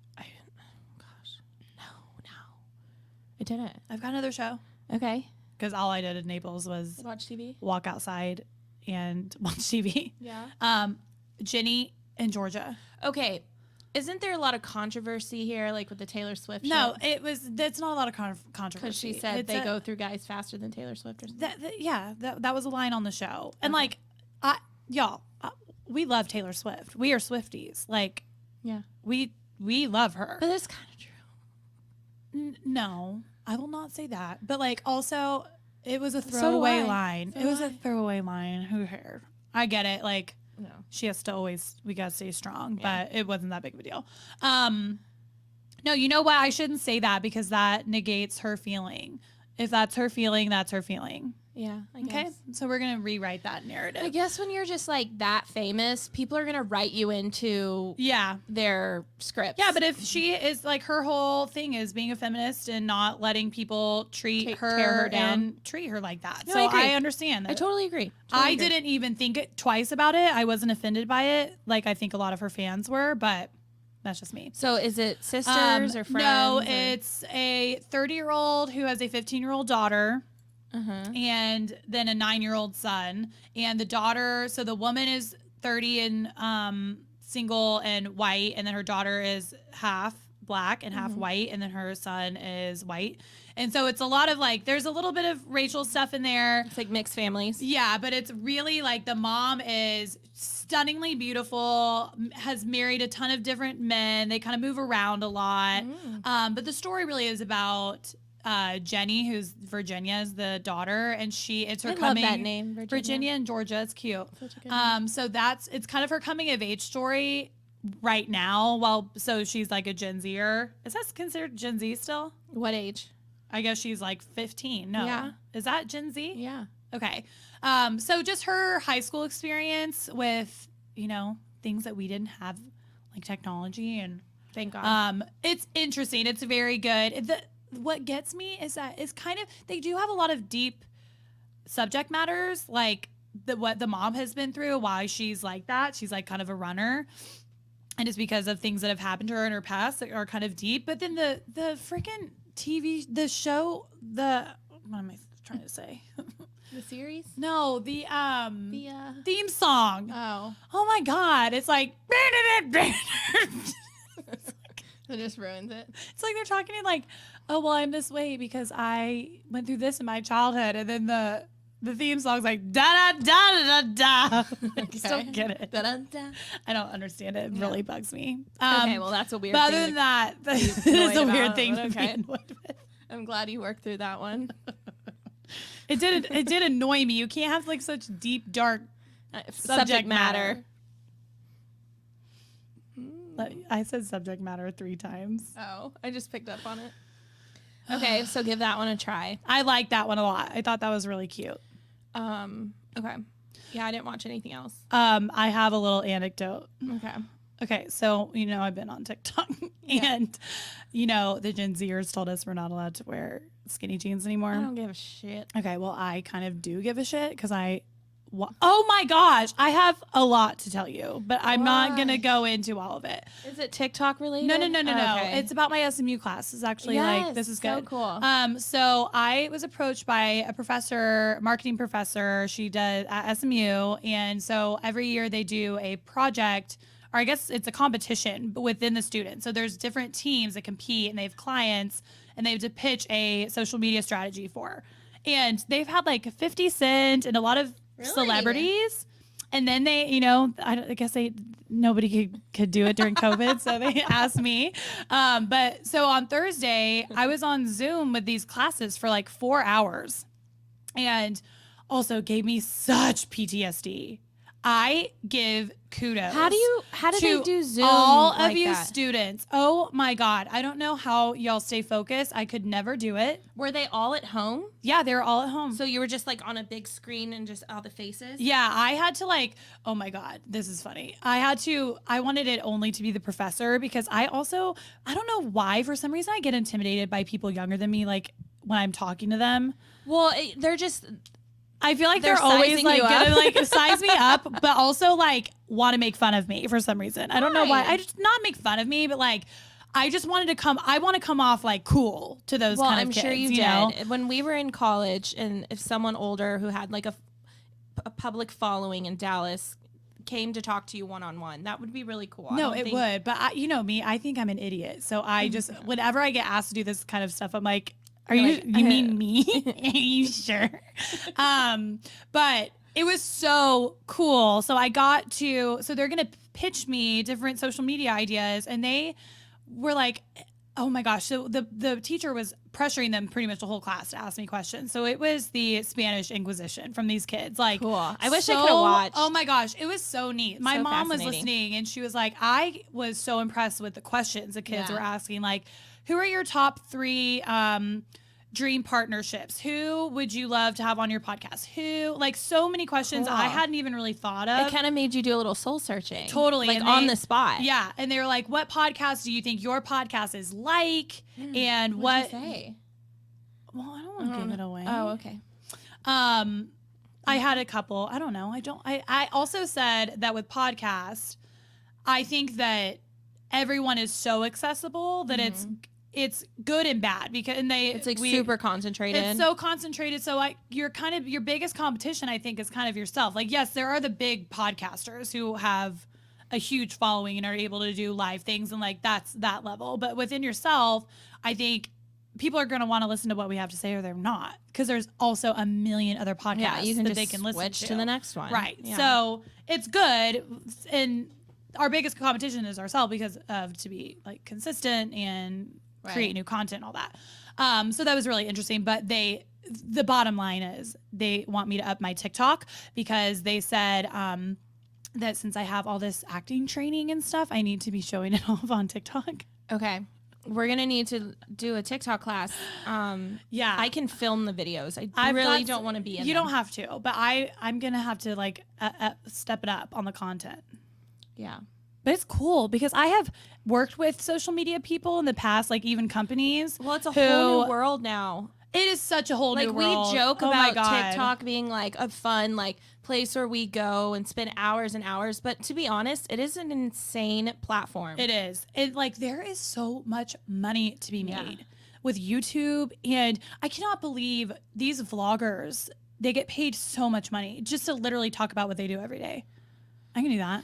S2: I didn't.
S1: I've got another show.
S2: Okay.
S1: Because all I did in Naples was
S2: Watch TV.
S1: walk outside and watch TV.
S2: Yeah.
S1: Jenny and Georgia.
S2: Okay. Isn't there a lot of controversy here, like with the Taylor Swift
S1: No,
S2: show?
S1: that's not a lot of controversy.
S2: Because she said they go through guys faster than Taylor Swift or something.
S1: That was a line on the show. And like, we love Taylor Swift. We are Swifties. Like,
S2: Yeah.
S1: we love her.
S2: But that's kind of true.
S1: No, I will not say that. But like, also, it was a
S2: do
S1: throwaway
S2: I.
S1: line.
S2: So
S1: It was
S2: do
S1: a
S2: I.
S1: throwaway line. Who cares? I get it. Like,
S2: No.
S1: she has to always, we gotta stay strong,
S2: Yeah.
S1: but it wasn't that big of a deal. No, you know what? I shouldn't say that because that negates her feeling. If that's her feeling, that's her feeling.
S2: Yeah. I
S1: Okay,
S2: guess.
S1: so we're gonna rewrite that narrative.
S2: I guess when you're just like that famous, people are gonna write you into
S1: Yeah,
S2: their scripts.
S1: yeah, but if she is like, her whole thing is being a feminist and not letting people treat her,
S2: tear her down.
S1: and treat her like that.
S2: No,
S1: So
S2: I agree.
S1: I understand that.
S2: I totally agree.
S1: I didn't even think it twice about it. I wasn't offended by it, like I think a lot of her fans were, but that's just me.
S2: So is it sisters or friends?
S1: No,
S2: or-
S1: it's a 30-year-old who has a 15-year-old daughter.
S2: Uh-huh.
S1: And then a 9-year-old son. And the daughter, so the woman is 30 and single and white, and then her daughter is half black and half white, and then her son is white. And so it's a lot of like, there's a little bit of racial stuff in there.
S2: It's like mixed families.
S1: Yeah, but it's really like the mom is stunningly beautiful, has married a ton of different men. They kind of move around a lot. But the story really is about Jenny, who's Virginia, is the daughter, and it's her
S2: I love
S1: coming.
S2: that name, Virginia.
S1: And Georgia. It's cute.
S2: Such a good name.
S1: So it's kind of her coming of age story right now. So she's like a Gen Zer. Is that considered Gen Z still?
S2: What age?
S1: I guess she's like 15. No.
S2: Yeah.
S1: Is that Gen Z?
S2: Yeah.
S1: Okay. So just her high school experience with, things that we didn't have, like technology, and
S2: Thank God.
S1: it's interesting. It's very good. What gets me is that it's kind of, they do have a lot of deep subject matters, like what the mom has been through, why she's like that. She's like kind of a runner. And it's because of things that have happened to her in her past that are kind of deep. But then the freaking the show, what am I trying to say?
S2: The series?
S1: No, the
S2: The
S1: theme song.
S2: oh,
S1: Oh my God. It's like,
S2: it just ruins it.
S1: it's like they're talking in like, oh, well, I'm this way because I went through this in my childhood. And then the theme song's like, da da da da da da. I just don't get it.
S2: Da-da-da.
S1: I don't understand it. It really bugs me.
S2: Okay, well, that's a weird
S1: But
S2: thing
S1: other
S2: to
S1: than that, it
S2: annoyed
S1: is a weird
S2: about,
S1: thing
S2: but
S1: to be
S2: okay.
S1: annoyed with.
S2: I'm glad you worked through that one.
S1: It did annoy me. You can't have like such deep, dark
S2: Subject matter.
S1: I said subject matter 3 times.
S2: Oh, I just picked up on it. Okay, so give that one a try.
S1: I like that one a lot. I thought that was really cute.
S2: Okay. Yeah, I didn't watch anything else.
S1: I have a little anecdote.
S2: Okay.
S1: Okay, so I've been on TikTok, and the Gen Zers told us we're not allowed to wear skinny jeans anymore.
S2: I don't give a shit.
S1: Okay, well, I kind of do give a shit because oh my gosh, I have a lot to tell you, but I'm not gonna go into all of it.
S2: Is it TikTok related?
S1: No.
S2: Okay.
S1: It's about my SMU class. It's actually like, this is
S2: so
S1: good.
S2: cool.
S1: So I was approached by a marketing professor. She does at SMU, and so every year they do a project, or I guess it's a competition, but within the students. So there's different teams that compete, and they have clients, and they have to pitch a social media strategy for. And they've had like 50 Cent and a lot of celebrities. And then they, I guess nobody could do it during COVID. So they asked me. But so on Thursday, I was on Zoom with these classes for like 4 hours, and also gave me such PTSD. I give kudos.
S2: How do they
S1: to
S2: do Zoom?
S1: all of
S2: like
S1: you
S2: that?
S1: students. Oh my God. I don't know how y'all stay focused. I could never do it.
S2: Were they all at home?
S1: Yeah, they were all at home.
S2: So you were just like on a big screen and just all the faces?
S1: Yeah, I had to oh my God, this is funny. I wanted it only to be the professor because I don't know why, for some reason I get intimidated by people younger than me, like when I'm talking to them.
S2: Well,
S1: I feel like
S2: They're
S1: they're always
S2: sizing
S1: like
S2: you
S1: gonna
S2: up.
S1: like size me up, but also like want to make fun of me for some reason. I don't know why.
S2: Why?
S1: I just not make fun of me, but like I just wanted to come. I want to come off like cool to those
S2: Well,
S1: kind of
S2: I'm
S1: kids.
S2: sure you
S1: know?
S2: did. When we were in college, and if someone older who had like a public following in Dallas came to talk to you one-on-one, that would be really cool. I
S1: No,
S2: don't
S1: it
S2: think-
S1: would. But I, you know me, I think I'm an idiot. So I just whenever I get asked to do this kind of stuff, I'm like, "Are
S2: You're
S1: you?
S2: like,
S1: You mean me? Are you sure?" But it was so cool. So I got to. So they're gonna pitch me different social media ideas, and they were like, "Oh my gosh!" So the teacher was pressuring them pretty much the whole class to ask me questions. So it was the Spanish Inquisition from these kids. Like,
S2: Cool. I wish I coulda watched.
S1: Oh my gosh, it was so neat. My
S2: So
S1: mom was
S2: fascinating.
S1: listening, and she was like, I was so impressed with the questions the kids
S2: Yeah.
S1: were asking. Like, who are your top 3 dream partnerships? Who would you love to have on your podcast? Who, like, so many questions
S2: Cool.
S1: I hadn't even really thought of.
S2: It kind of made you do a little soul searching.
S1: Totally.
S2: Like
S1: And
S2: on
S1: they-
S2: the spot.
S1: Yeah. And they were like, what podcast do you think your podcast is like? And
S2: What'd
S1: what?
S2: you say?
S1: Well, I don't want to give it away.
S2: Oh, okay.
S1: I had a couple. I don't know. I also said that with podcasts, I think that everyone is so accessible that it's good and bad because
S2: It's like super concentrated.
S1: It's so concentrated. So like your biggest competition, I think, is kind of yourself. Like, yes, there are the big podcasters who have a huge following and are able to do live things, and like that's that level. But within yourself, I think people are going to want to listen to what we have to say, or they're not, because there's also a million other podcasts
S2: yeah, you can
S1: that
S2: just
S1: they can listen
S2: switch to the next one.
S1: Right.
S2: Yeah.
S1: So it's good. And our biggest competition is ourselves because of to be like consistent and create
S2: Right.
S1: new content and all that. So that was really interesting. But the bottom line is they want me to up my TikTok because they said that since I have all this acting training and stuff, I need to be showing it off on TikTok.
S2: Okay. We're going to need to do a TikTok class.
S1: Yeah.
S2: I can film the videos. I
S1: I've
S2: really
S1: got-
S2: don't want to be in
S1: You
S2: them.
S1: don't have to, but I'm going to have to like step it up on the content.
S2: Yeah.
S1: But it's cool because I have worked with social media people in the past, like even companies.
S2: Well, it's a
S1: who-
S2: whole new world now.
S1: It is such a whole
S2: Like
S1: new
S2: we
S1: world.
S2: joke
S1: Oh my
S2: about
S1: God.
S2: TikTok being like a fun like place where we go and spend hours and hours, but to be honest, it is an insane platform.
S1: It is. It like there is so much money to be
S2: Yeah.
S1: made with YouTube, and I cannot believe these vloggers. They get paid so much money just to literally talk about what they do every day. I can do that.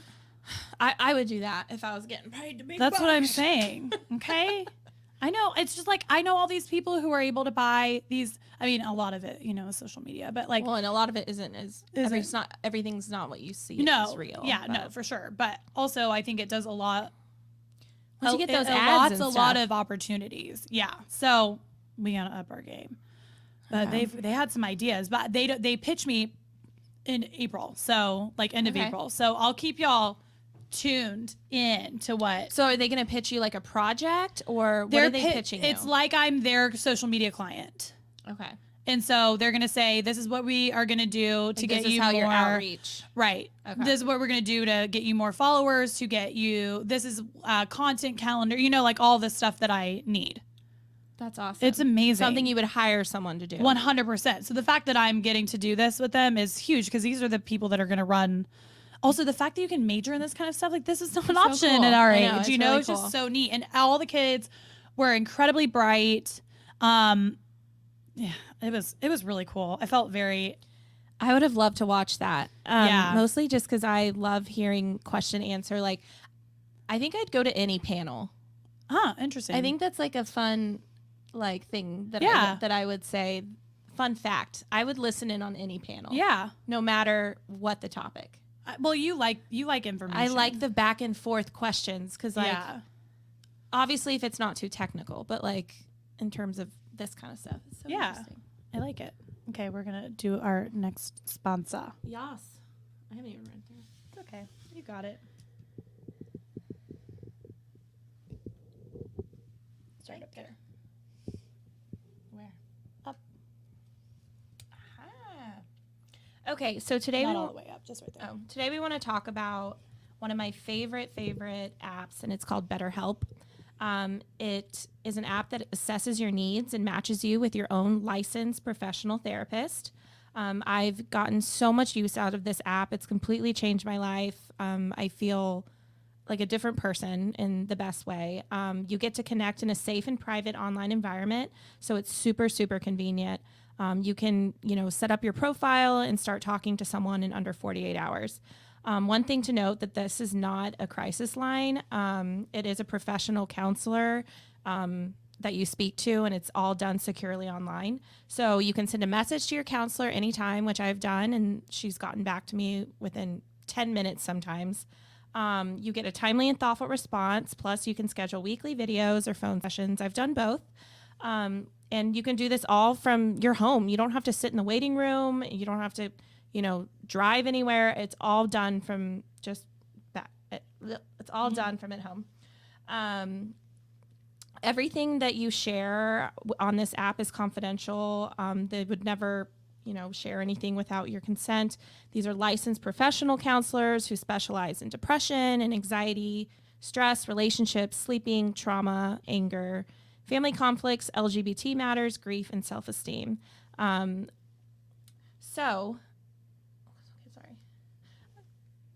S2: I would do that if I was getting paid to be.
S1: That's what I'm saying. Okay. I know. It's just like I know all these people who are able to buy these. I mean, a lot of it, is social media, but like
S2: Well, and a lot of it isn't as
S1: Isn't.
S2: everything's not what you see.
S1: no,
S2: as real.
S1: yeah,
S2: but
S1: no, for sure. But also, I think it does a lot.
S2: Once you get those
S1: it
S2: ads
S1: allots
S2: and
S1: a lot
S2: stuff.
S1: of opportunities. Yeah. So we gotta up our game. But
S2: Okay.
S1: they had some ideas, but they pitched me in April, so like end of
S2: Okay.
S1: April. So I'll keep y'all tuned in to what
S2: So are they going to pitch you like a project, or what are they pitching you?
S1: It's like I'm their social media client.
S2: Okay.
S1: And so they're going to say, this is what we are going to do to
S2: Like,
S1: get
S2: this
S1: you
S2: is how
S1: more
S2: your outreach.
S1: Right.
S2: Okay.
S1: This is what we're going to do to get you more followers, to get you, this is content calendar, like all the stuff that I need.
S2: That's awesome.
S1: It's amazing.
S2: Something you would hire someone to do.
S1: 100%. So the fact that I'm getting to do this with them is huge because these are the people that are going to run. Also, the fact that you can major in this kind of stuff, like this is not an
S2: so
S1: option
S2: cool.
S1: at our
S2: I
S1: age.
S2: know,
S1: It's
S2: it's really
S1: it's
S2: cool.
S1: just so neat. And all the kids were incredibly bright. Yeah, it was really cool. I felt very
S2: I would have loved to watch that.
S1: Yeah.
S2: Mostly just because I love hearing question answer. Like, I think I'd go to any panel.
S1: interesting.
S2: I think that's like a fun like thing that
S1: Yeah.
S2: that I would say. Fun fact: I would listen in on any panel.
S1: yeah.
S2: No matter what the topic.
S1: Well, you like information.
S2: I like the back and forth questions because, like,
S1: yeah.
S2: obviously, if it's not too technical, but like in terms of this kind of stuff, it's so
S1: Yeah.
S2: interesting.
S1: I like it. Okay, we're gonna do our next sponsor.
S2: Yas. I haven't even read through.
S1: It's okay. You got it. Start up there.
S2: Where?
S1: Up.
S2: Okay, so today
S1: Not
S2: we
S1: all the way up, just right there.
S2: today we want to talk about one of my favorite apps, and it's called BetterHelp. It is an app that assesses your needs and matches you with your own licensed professional therapist. I've gotten so much use out of this app. It's completely changed my life. I feel like a different person in the best way. You get to connect in a safe and private online environment, so it's super, super convenient. You can, set up your profile and start talking to someone in under 48 hours. One thing to note that this is not a crisis line. It is a professional counselor that you speak to, and it's all done securely online. So you can send a message to your counselor anytime, which I've done, and she's gotten back to me within 10 minutes sometimes. You get a timely and thoughtful response. Plus, you can schedule weekly videos or phone sessions. I've done both. And you can do this all from your home. You don't have to sit in the waiting room. You don't have to, drive anywhere. It's all done from just that. It's all done from at home. Everything that you share on this app is confidential. They would never share anything without your consent. These are licensed professional counselors who specialize in depression and anxiety, stress, relationships, sleeping, trauma, anger, family conflicts, LGBT matters, grief, and self-esteem.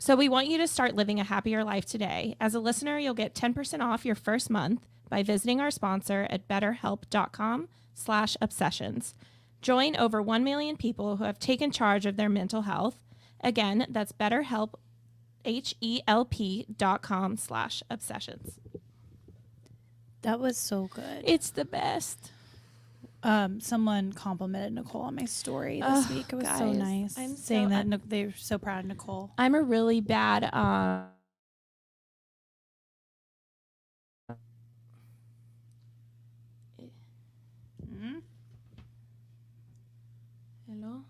S2: So we want you to start living a happier life today. As a listener, you'll get 10% off your first month by visiting our sponsor at betterhelp.com/obsessions. Join over 1 million people who have taken charge of their mental health. Again, that's BetterHelp, HELP.com/obsessions.
S1: That was so good.
S2: It's the best.
S1: Someone complimented Nicole on my story this week. It was so
S2: guys,
S1: nice.
S2: I'm
S1: saying that they're so proud of Nicole.
S2: I'm a really bad Hello?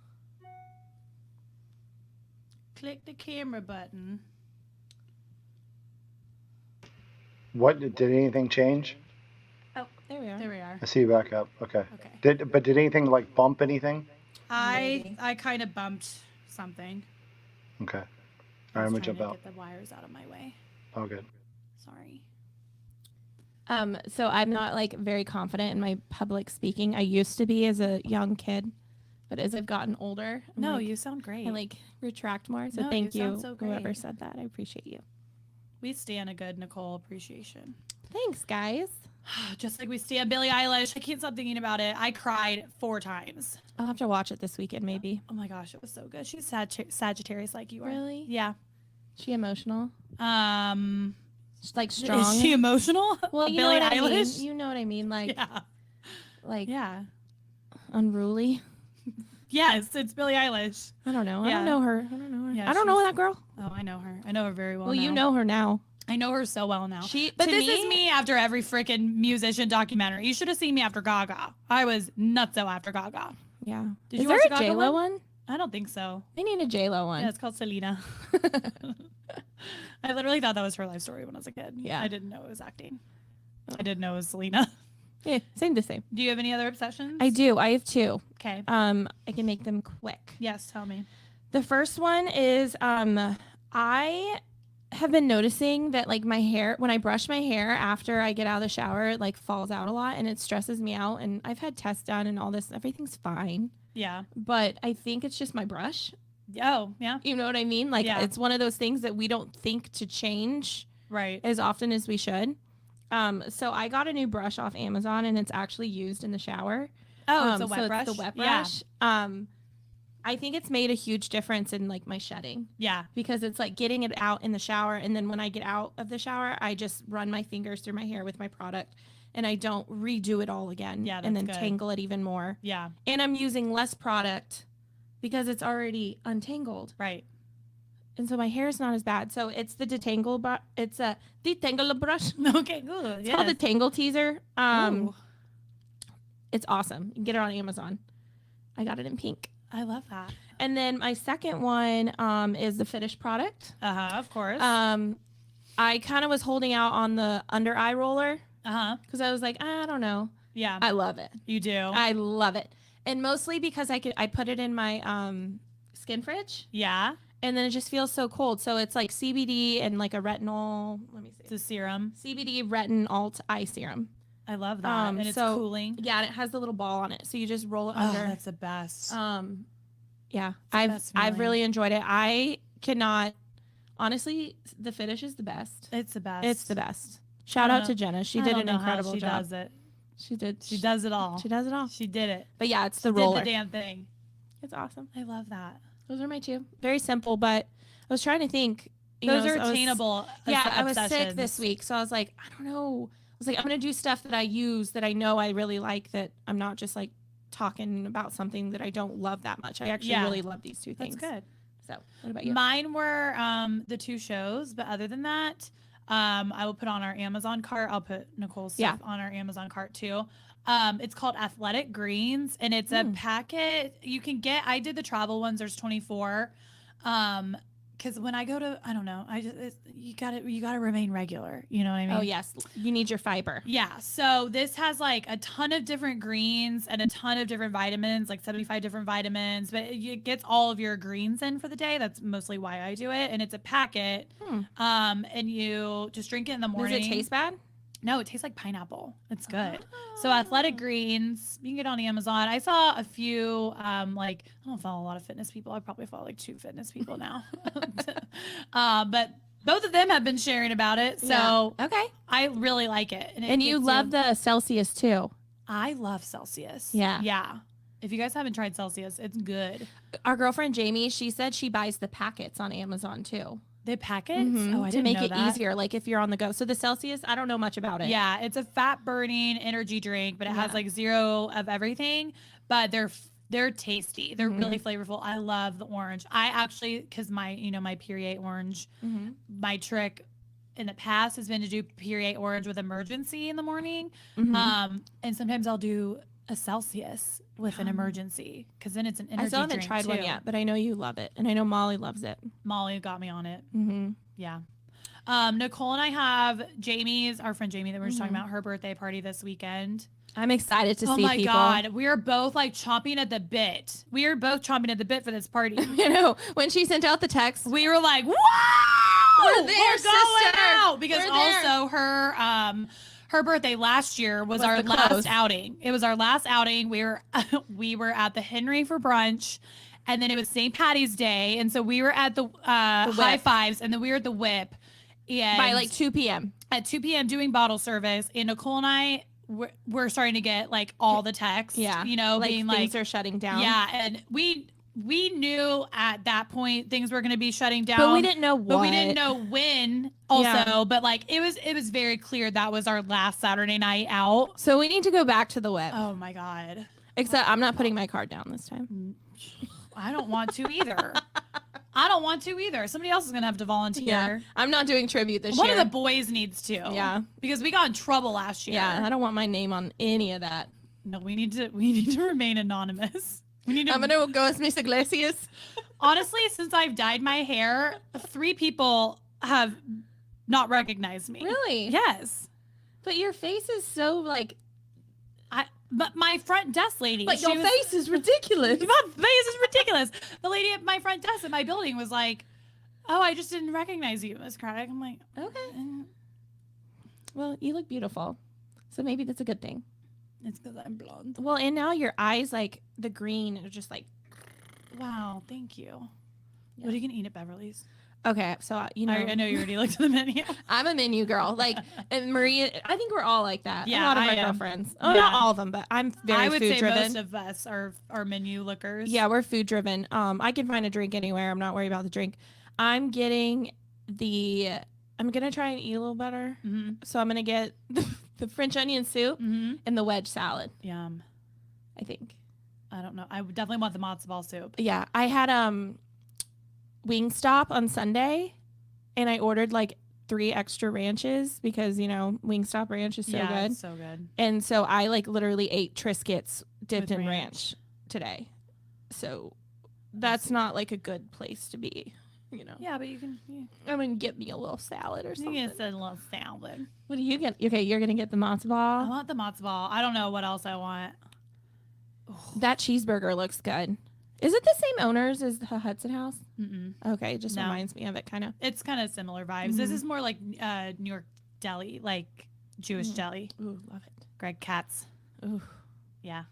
S1: Click the camera button.
S3: What did anything change?
S2: Oh, there we are.
S1: There we are.
S3: I see you back up. Okay.
S1: Okay.
S3: Did anything like bump anything?
S1: I kind of bumped something.
S3: Okay. All
S1: I
S3: right, I'm
S1: was
S3: gonna
S1: trying
S3: jump
S1: to
S3: out.
S1: get the wires out of my way.
S3: Oh, good.
S1: Sorry.
S2: So I'm not like very confident in my public speaking. I used to be as a young kid, but as I've gotten older,
S1: No, you sound great.
S2: I retract more. So
S1: No,
S2: thank
S1: you
S2: you,
S1: sound so
S2: whoever
S1: great.
S2: said that. I appreciate you.
S1: We stand a good Nicole appreciation.
S2: Thanks, guys.
S1: Just like we stand Billie Eilish. I can't stop thinking about it. I cried 4 times.
S2: I'll have to watch it this weekend, maybe.
S1: Oh my gosh, it was so good. She's Sagittarius like you are.
S2: Really?
S1: Yeah.
S2: She emotional?
S1: She's
S2: Like strong?
S1: Is she emotional?
S2: Well, you
S1: Billie
S2: know what
S1: Eilish?
S2: I mean. You know what I mean. Like,
S1: yeah.
S2: Unruly.
S1: Yes, it's Billie Eilish.
S2: I don't know. I
S1: Yeah.
S2: don't know her.
S1: Yeah,
S2: I don't know
S1: she's-
S2: that girl.
S1: Oh, I know her. I know her very well.
S2: Well,
S1: now.
S2: you know her now.
S1: I know her so well now.
S2: But
S1: this is me after every freaking musician documentary. You should have seen me after Gaga. I was nutso after Gaga.
S2: Yeah.
S1: Did
S2: Is
S1: you
S2: there
S1: watch
S2: a
S1: the Gaga
S2: J-Lo
S1: one?
S2: one?
S1: I don't think so.
S2: They need a J-Lo one.
S1: Yeah, it's called Selena. I literally thought that was her life story when I was a kid.
S2: Yeah.
S1: I didn't know it was acting. I didn't know it was Selena.
S2: Yeah, same to same.
S1: Do you have any other obsessions?
S2: I do. I have 2.
S1: Okay.
S2: I can make them quick.
S1: Yes, tell me.
S2: The first one is I have been noticing that like my hair, when I brush my hair after I get out of the shower, it like falls out a lot and it stresses me out. And I've had tests done and all this. Everything's fine.
S1: Yeah.
S2: But I think it's just my brush.
S1: Oh, yeah.
S2: You know what I mean? Like
S1: Yeah.
S2: it's one of those things that we don't think to change
S1: Right.
S2: as often as we should. So I got a new brush off Amazon and it's actually used in the shower.
S1: Oh, it's a wet
S2: so
S1: brush?
S2: It's the wet
S1: Yeah.
S2: brush. I think it's made a huge difference in like my shedding
S1: Yeah.
S2: because it's like getting it out in the shower. And then when I get out of the shower, I just run my fingers through my hair with my product and I don't redo it all again.
S1: Yeah,
S2: and then
S1: that's good.
S2: tangle it even more.
S1: Yeah.
S2: And I'm using less product because it's already untangled.
S1: Right.
S2: And so my hair is not as bad. So it's the detangle, it's a detangle brush.
S1: Okay, good.
S2: It's called the Tangle Teaser.
S1: Ooh,
S2: It's awesome. You can get it on Amazon. I got it in pink.
S1: I love that.
S2: And then my second one is the finished product.
S1: Of course.
S2: I kind of was holding out on the under eye roller because I was like, I don't know.
S1: Yeah.
S2: I love it.
S1: You do.
S2: I love it. And mostly because I put it in my skin fridge
S1: Yeah.
S2: and then it just feels so cold. So it's like CBD and like a retinol. Let me see.
S1: It's a serum.
S2: CBD retin alt eye serum.
S1: I love that. And it's
S2: so-
S1: cooling.
S2: Yeah, and it has the little ball on it. So you just roll it
S1: Oh,
S2: under.
S1: that's the best.
S2: Yeah,
S1: the
S2: I've
S1: best feeling.
S2: really enjoyed it. I cannot honestly. The finish is the best.
S1: It's the best.
S2: It's the best. Shout out to Jenna. She did an incredible
S1: she
S2: job.
S1: does it.
S2: She did.
S1: She does it all.
S2: She does it all.
S1: She did it.
S2: But yeah, it's the
S1: She
S2: roller.
S1: did the damn thing.
S2: It's awesome.
S1: I love that.
S2: Those are my two. Very simple, but I was trying to think.
S1: Those are attainable.
S2: I was sick this week, so I was like, I don't know. I was like, I'm gonna do stuff that I use that I know I really like. That I'm not just like talking about something that I don't love that much. I actually really love these two things.
S1: That's good.
S2: So, what about you?
S1: Mine were the 2 shows, but other than that, I will put on our Amazon cart. I'll put Nicole's stuff on our Amazon cart too. It's called Athletic Greens, and it's a packet you can get. I did the travel ones. There's 24. Because when I go to, I don't know, you gotta remain regular. You know what I mean?
S2: Oh yes, you need your fiber.
S1: Yeah. So this has like a ton of different greens and a ton of different vitamins, like 75 different vitamins, but it gets all of your greens in for the day. That's mostly why I do it. And it's a packet. And you just drink it in the morning.
S2: Does it taste bad?
S1: No, it tastes like pineapple. It's good. So Athletic Greens, you can get on Amazon. I saw a few, like, I don't follow a lot of fitness people. I probably follow like 2 fitness people now. But both of them have been sharing about it. So
S2: okay,
S1: I really like it.
S2: And you love the Celsius too.
S1: I love Celsius.
S2: Yeah.
S1: Yeah. If you guys haven't tried Celsius, it's good.
S2: Our girlfriend Jamie, she said she buys the packets on Amazon too.
S1: The packets? Oh, I
S2: to
S1: didn't
S2: make
S1: know
S2: it
S1: that.
S2: easier, like if you're on the go. So the Celsius, I don't know much about it.
S1: Yeah, it's a fat burning energy drink, but it has like 0 of everything. But they're tasty. They're really flavorful. I love the orange. I actually, because my Perrier orange, my trick in the past has been to do Perrier orange with emergency in the morning. And sometimes I'll do a Celsius with an emergency because then it's an energy
S2: I still haven't
S1: drink
S2: tried one
S1: too.
S2: yet, but I know you love it, and I know Molly loves it.
S1: Molly got me on it.
S2: Mm-hmm.
S1: Yeah. Nicole and I have our friend Jamie that we were just talking about, her birthday party this weekend.
S2: I'm excited to see people.
S1: Oh my God. We are both like chomping at the bit. We are both chomping at the bit for this party.
S2: You know, when she sent out the text,
S1: We were like, whoa!
S2: We're there,
S1: going
S2: sister.
S1: out! Because
S2: We're there.
S1: also her birthday last year was our
S2: the
S1: last
S2: close.
S1: outing. It was our last outing. We were at the Henry for brunch, and then it was St. Patty's Day, and so we were at the High Fives, and then we were at the Whip, and
S2: by like 2 p.m.
S1: at 2 p.m. doing bottle service, and Nicole and I we're starting to get like all the texts, you know,
S2: like
S1: being
S2: things
S1: like
S2: are shutting down.
S1: yeah, and we knew at that point things were going to be shutting down,
S2: but we didn't know what.
S1: But we didn't know when. Also, but like it was very clear that was our last Saturday night out.
S2: So we need to go back to the Whip.
S1: Oh my God!
S2: Except I'm not putting my card down this time.
S1: I don't want to either. I don't want to either. Somebody else is going to have to volunteer.
S2: Yeah, I'm not doing tribute this
S1: One
S2: year.
S1: of the boys needs to.
S2: Yeah,
S1: because we got in trouble last year.
S2: Yeah, I don't want my name on any of that.
S1: No, we need to remain anonymous. We need to.
S2: I'm gonna go as Miss Iglesias.
S1: Honestly, since I've dyed my hair, 3 people have not recognized me.
S2: Really?
S1: Yes.
S2: But your face is so like.
S1: But my front desk lady.
S2: But your face is ridiculous.
S1: My face is ridiculous. The lady at my front desk at my building was like, "Oh, I just didn't recognize you, Miss Kraddick." I'm like,
S2: okay. Well, you look beautiful, so maybe that's a good thing.
S1: It's because I'm blonde.
S2: Well, and now your eyes, like the green, are just like.
S1: Wow, thank you.
S2: Yeah.
S1: What are you gonna eat at Beverly's?
S2: Okay, so you know,
S1: I know you already looked at the menu.
S2: I'm a menu girl. Like, and Maria, I think we're all like that.
S1: Yeah,
S2: a lot of
S1: I
S2: my
S1: am.
S2: girlfriends. Oh, not all of them, but I'm very
S1: I would
S2: food
S1: say
S2: driven.
S1: most of us are menu lookers.
S2: Yeah, we're food driven. I can find a drink anywhere. I'm not worried about the drink. I'm gonna try and eat a little better.
S1: Mm-hmm.
S2: So I'm gonna get the French onion soup and the wedge salad.
S1: Yum.
S2: I think.
S1: I don't know. I would definitely want the matzo ball soup.
S2: Yeah, I had Wingstop on Sunday, and I ordered like 3 extra ranches because Wingstop ranch is so good.
S1: It's so good.
S2: And so I like literally ate Triscuits dipped
S1: With
S2: in
S1: ranch.
S2: ranch today. So that's not like a good place to be,
S1: Yeah, but you can.
S2: I'm gonna get me a little salad or
S1: You
S2: something.
S1: can get a little salad.
S2: What do you get? Okay, you're gonna get the matzo
S1: I
S2: ball.
S1: want the matzo ball. I don't know what else I want.
S2: That cheeseburger looks good. Is it the same owners as the Hudson House?
S1: Mm-mm.
S2: Okay, just
S1: No.
S2: reminds me of it, kind of.
S1: It's kind of similar vibes. This is more like New York deli, like Jewish deli.
S2: Ooh, love it.
S1: Greg Katz.
S2: Ooh,
S1: Yeah.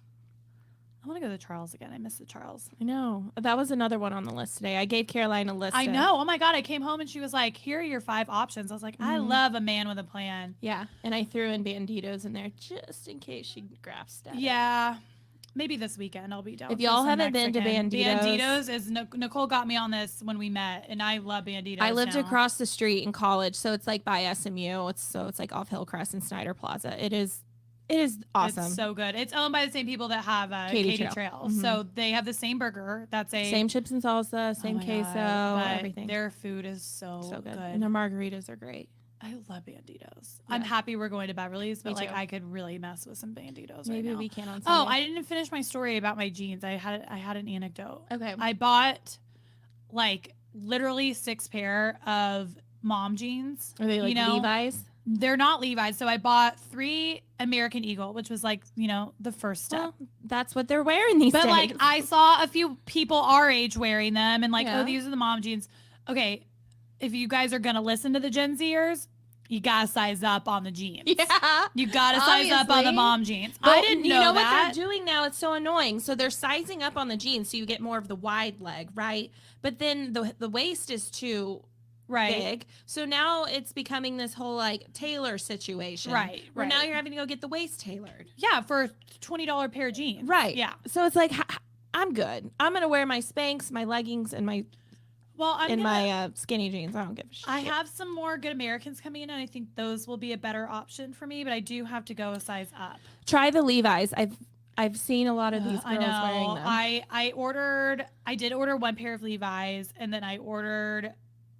S1: I want to go to Charles again. I miss the Charles.
S2: I know. That was another one on the list today. I gave Caroline a list.
S1: I know. Oh my God. I came home and she was like, here are your 5 options. I was like, I love a man with a plan.
S2: Yeah. And I threw in Banditos in there just in case she grasped at it.
S1: Yeah. Maybe this weekend I'll be down.
S2: If y'all haven't been to Banditos.
S1: Banditos is, Nicole got me on this when we met, and I love Banditos.
S2: I lived
S1: now.
S2: across the street in college, so it's like by SMU. It's like off Hillcrest and Snyder Plaza. It is awesome.
S1: It's so good. It's owned by the same people that have Katy Trail.
S2: Mm-hmm.
S1: So they have the same burger. That's
S2: same chips and salsa, same
S1: my
S2: queso,
S1: God,
S2: everything.
S1: Their food is so good.
S2: And their margaritas are great.
S1: I love Banditos.
S2: Yeah.
S1: I'm happy we're going to Beverly's, but
S2: Me
S1: like
S2: too.
S1: I could really mess with some Banditos
S2: Maybe
S1: right now.
S2: we can on
S1: Oh,
S2: Sunday.
S1: I didn't finish my story about my jeans. I had an anecdote.
S2: Okay.
S1: I bought like literally 6 pair of mom jeans.
S2: Are they like Levi's?
S1: They're not Levi's. So I bought 3 American Eagle, which was like, the first step.
S2: Well, that's what they're wearing these days.
S1: But like I saw a few people our age wearing them and like,
S2: Yeah.
S1: oh, these are the mom jeans. Okay, if you guys are gonna listen to the Gen Zers, you gotta size up on the jeans.
S2: Yeah.
S1: You gotta size up on the
S2: Obviously.
S1: mom jeans.
S2: But
S1: I didn't know
S2: what
S1: that.
S2: they're doing now? It's so annoying. So they're sizing up on the jeans so you get more of the wide leg, right? But then the waist is too big. So now it's becoming this whole like tailor situation.
S1: Right.
S2: Where now you're having to go get the waist tailored.
S1: Yeah, for a $20 pair of jeans.
S2: Right.
S1: Yeah.
S2: So it's like I'm good. I'm gonna wear my Spanx, my leggings, and my skinny jeans. I don't give a shit.
S1: I have some more Good Americans coming in, and I think those will be a better option for me. But I do have to go a size up.
S2: Try the Levi's. I've seen a lot of these girls
S1: I know.
S2: wearing them.
S1: I did order 1 pair of Levi's, and then I ordered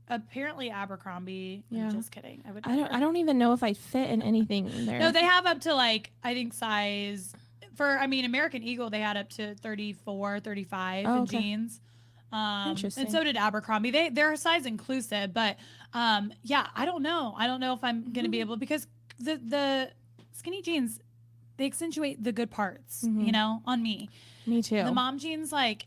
S1: apparently Abercrombie.
S2: Yeah.
S1: I'm just kidding.
S2: I don't even know if I fit in anything in there.
S1: No, they have up to like I think size American Eagle they had up to 34, 35 in jeans.
S2: Interesting.
S1: And so did Abercrombie. They're size inclusive, but yeah, I don't know. I don't know if I'm gonna be able because the skinny jeans they accentuate the good parts, on me.
S2: Me too.
S1: The mom jeans, like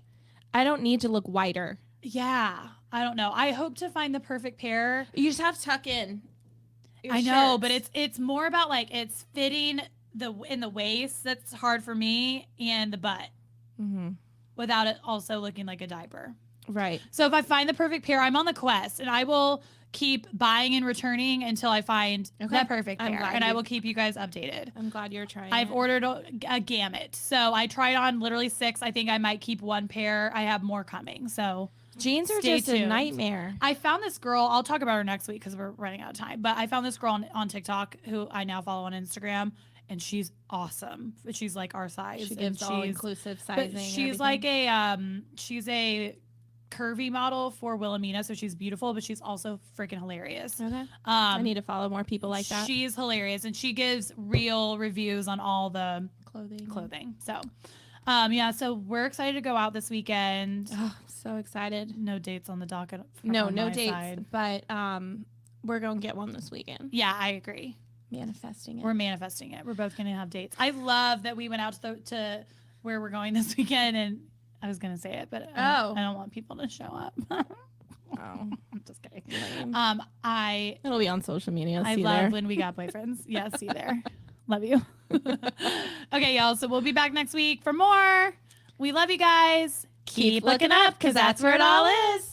S2: I don't need to look whiter.
S1: Yeah, I don't know. I hope to find the perfect pair.
S2: You just have to tuck in.
S1: I know, but it's more about like it's fitting in the waist. That's hard for me and the butt.
S2: Mm-hmm.
S1: Without it also looking like a diaper.
S2: Right.
S1: So if I find the perfect pair, I'm on the quest and I will keep buying and returning until I find that perfect pair. And I will keep you guys updated.
S2: I'm glad you're trying.
S1: I've ordered a gamut. So I tried on literally 6. I think I might keep 1 pair. I have more coming. So
S2: jeans are just a nightmare.
S1: I found this girl. I'll talk about her next week because we're running out of time. But I found this girl on TikTok who I now follow on Instagram. And she's awesome. She's like our size.
S2: She gives all inclusive sizing.
S1: But she's like she's a curvy model for Wilhelmina, so she's beautiful, but she's also freaking hilarious.
S2: Okay. I need to follow more people like that.
S1: She's hilarious, and she gives real reviews on all the
S2: clothing.
S1: So, yeah. So we're excited to go out this weekend.
S2: Oh, so excited.
S1: No dates on the docket.
S2: No dates. Side. But we're gonna get one this weekend.
S1: Yeah, I agree.
S2: Manifesting it.
S1: We're manifesting it. We're both going to have dates. I love that we went out to where we're going this weekend, and I was going to say it, but I don't want people to show up. I'm just kidding.
S2: It'll be on social media.
S1: I love when we got boyfriends. Yeah, see you there. Love you. Okay, y'all. So we'll be back next week for more. We love you guys.
S2: Keep looking up because that's where it all is.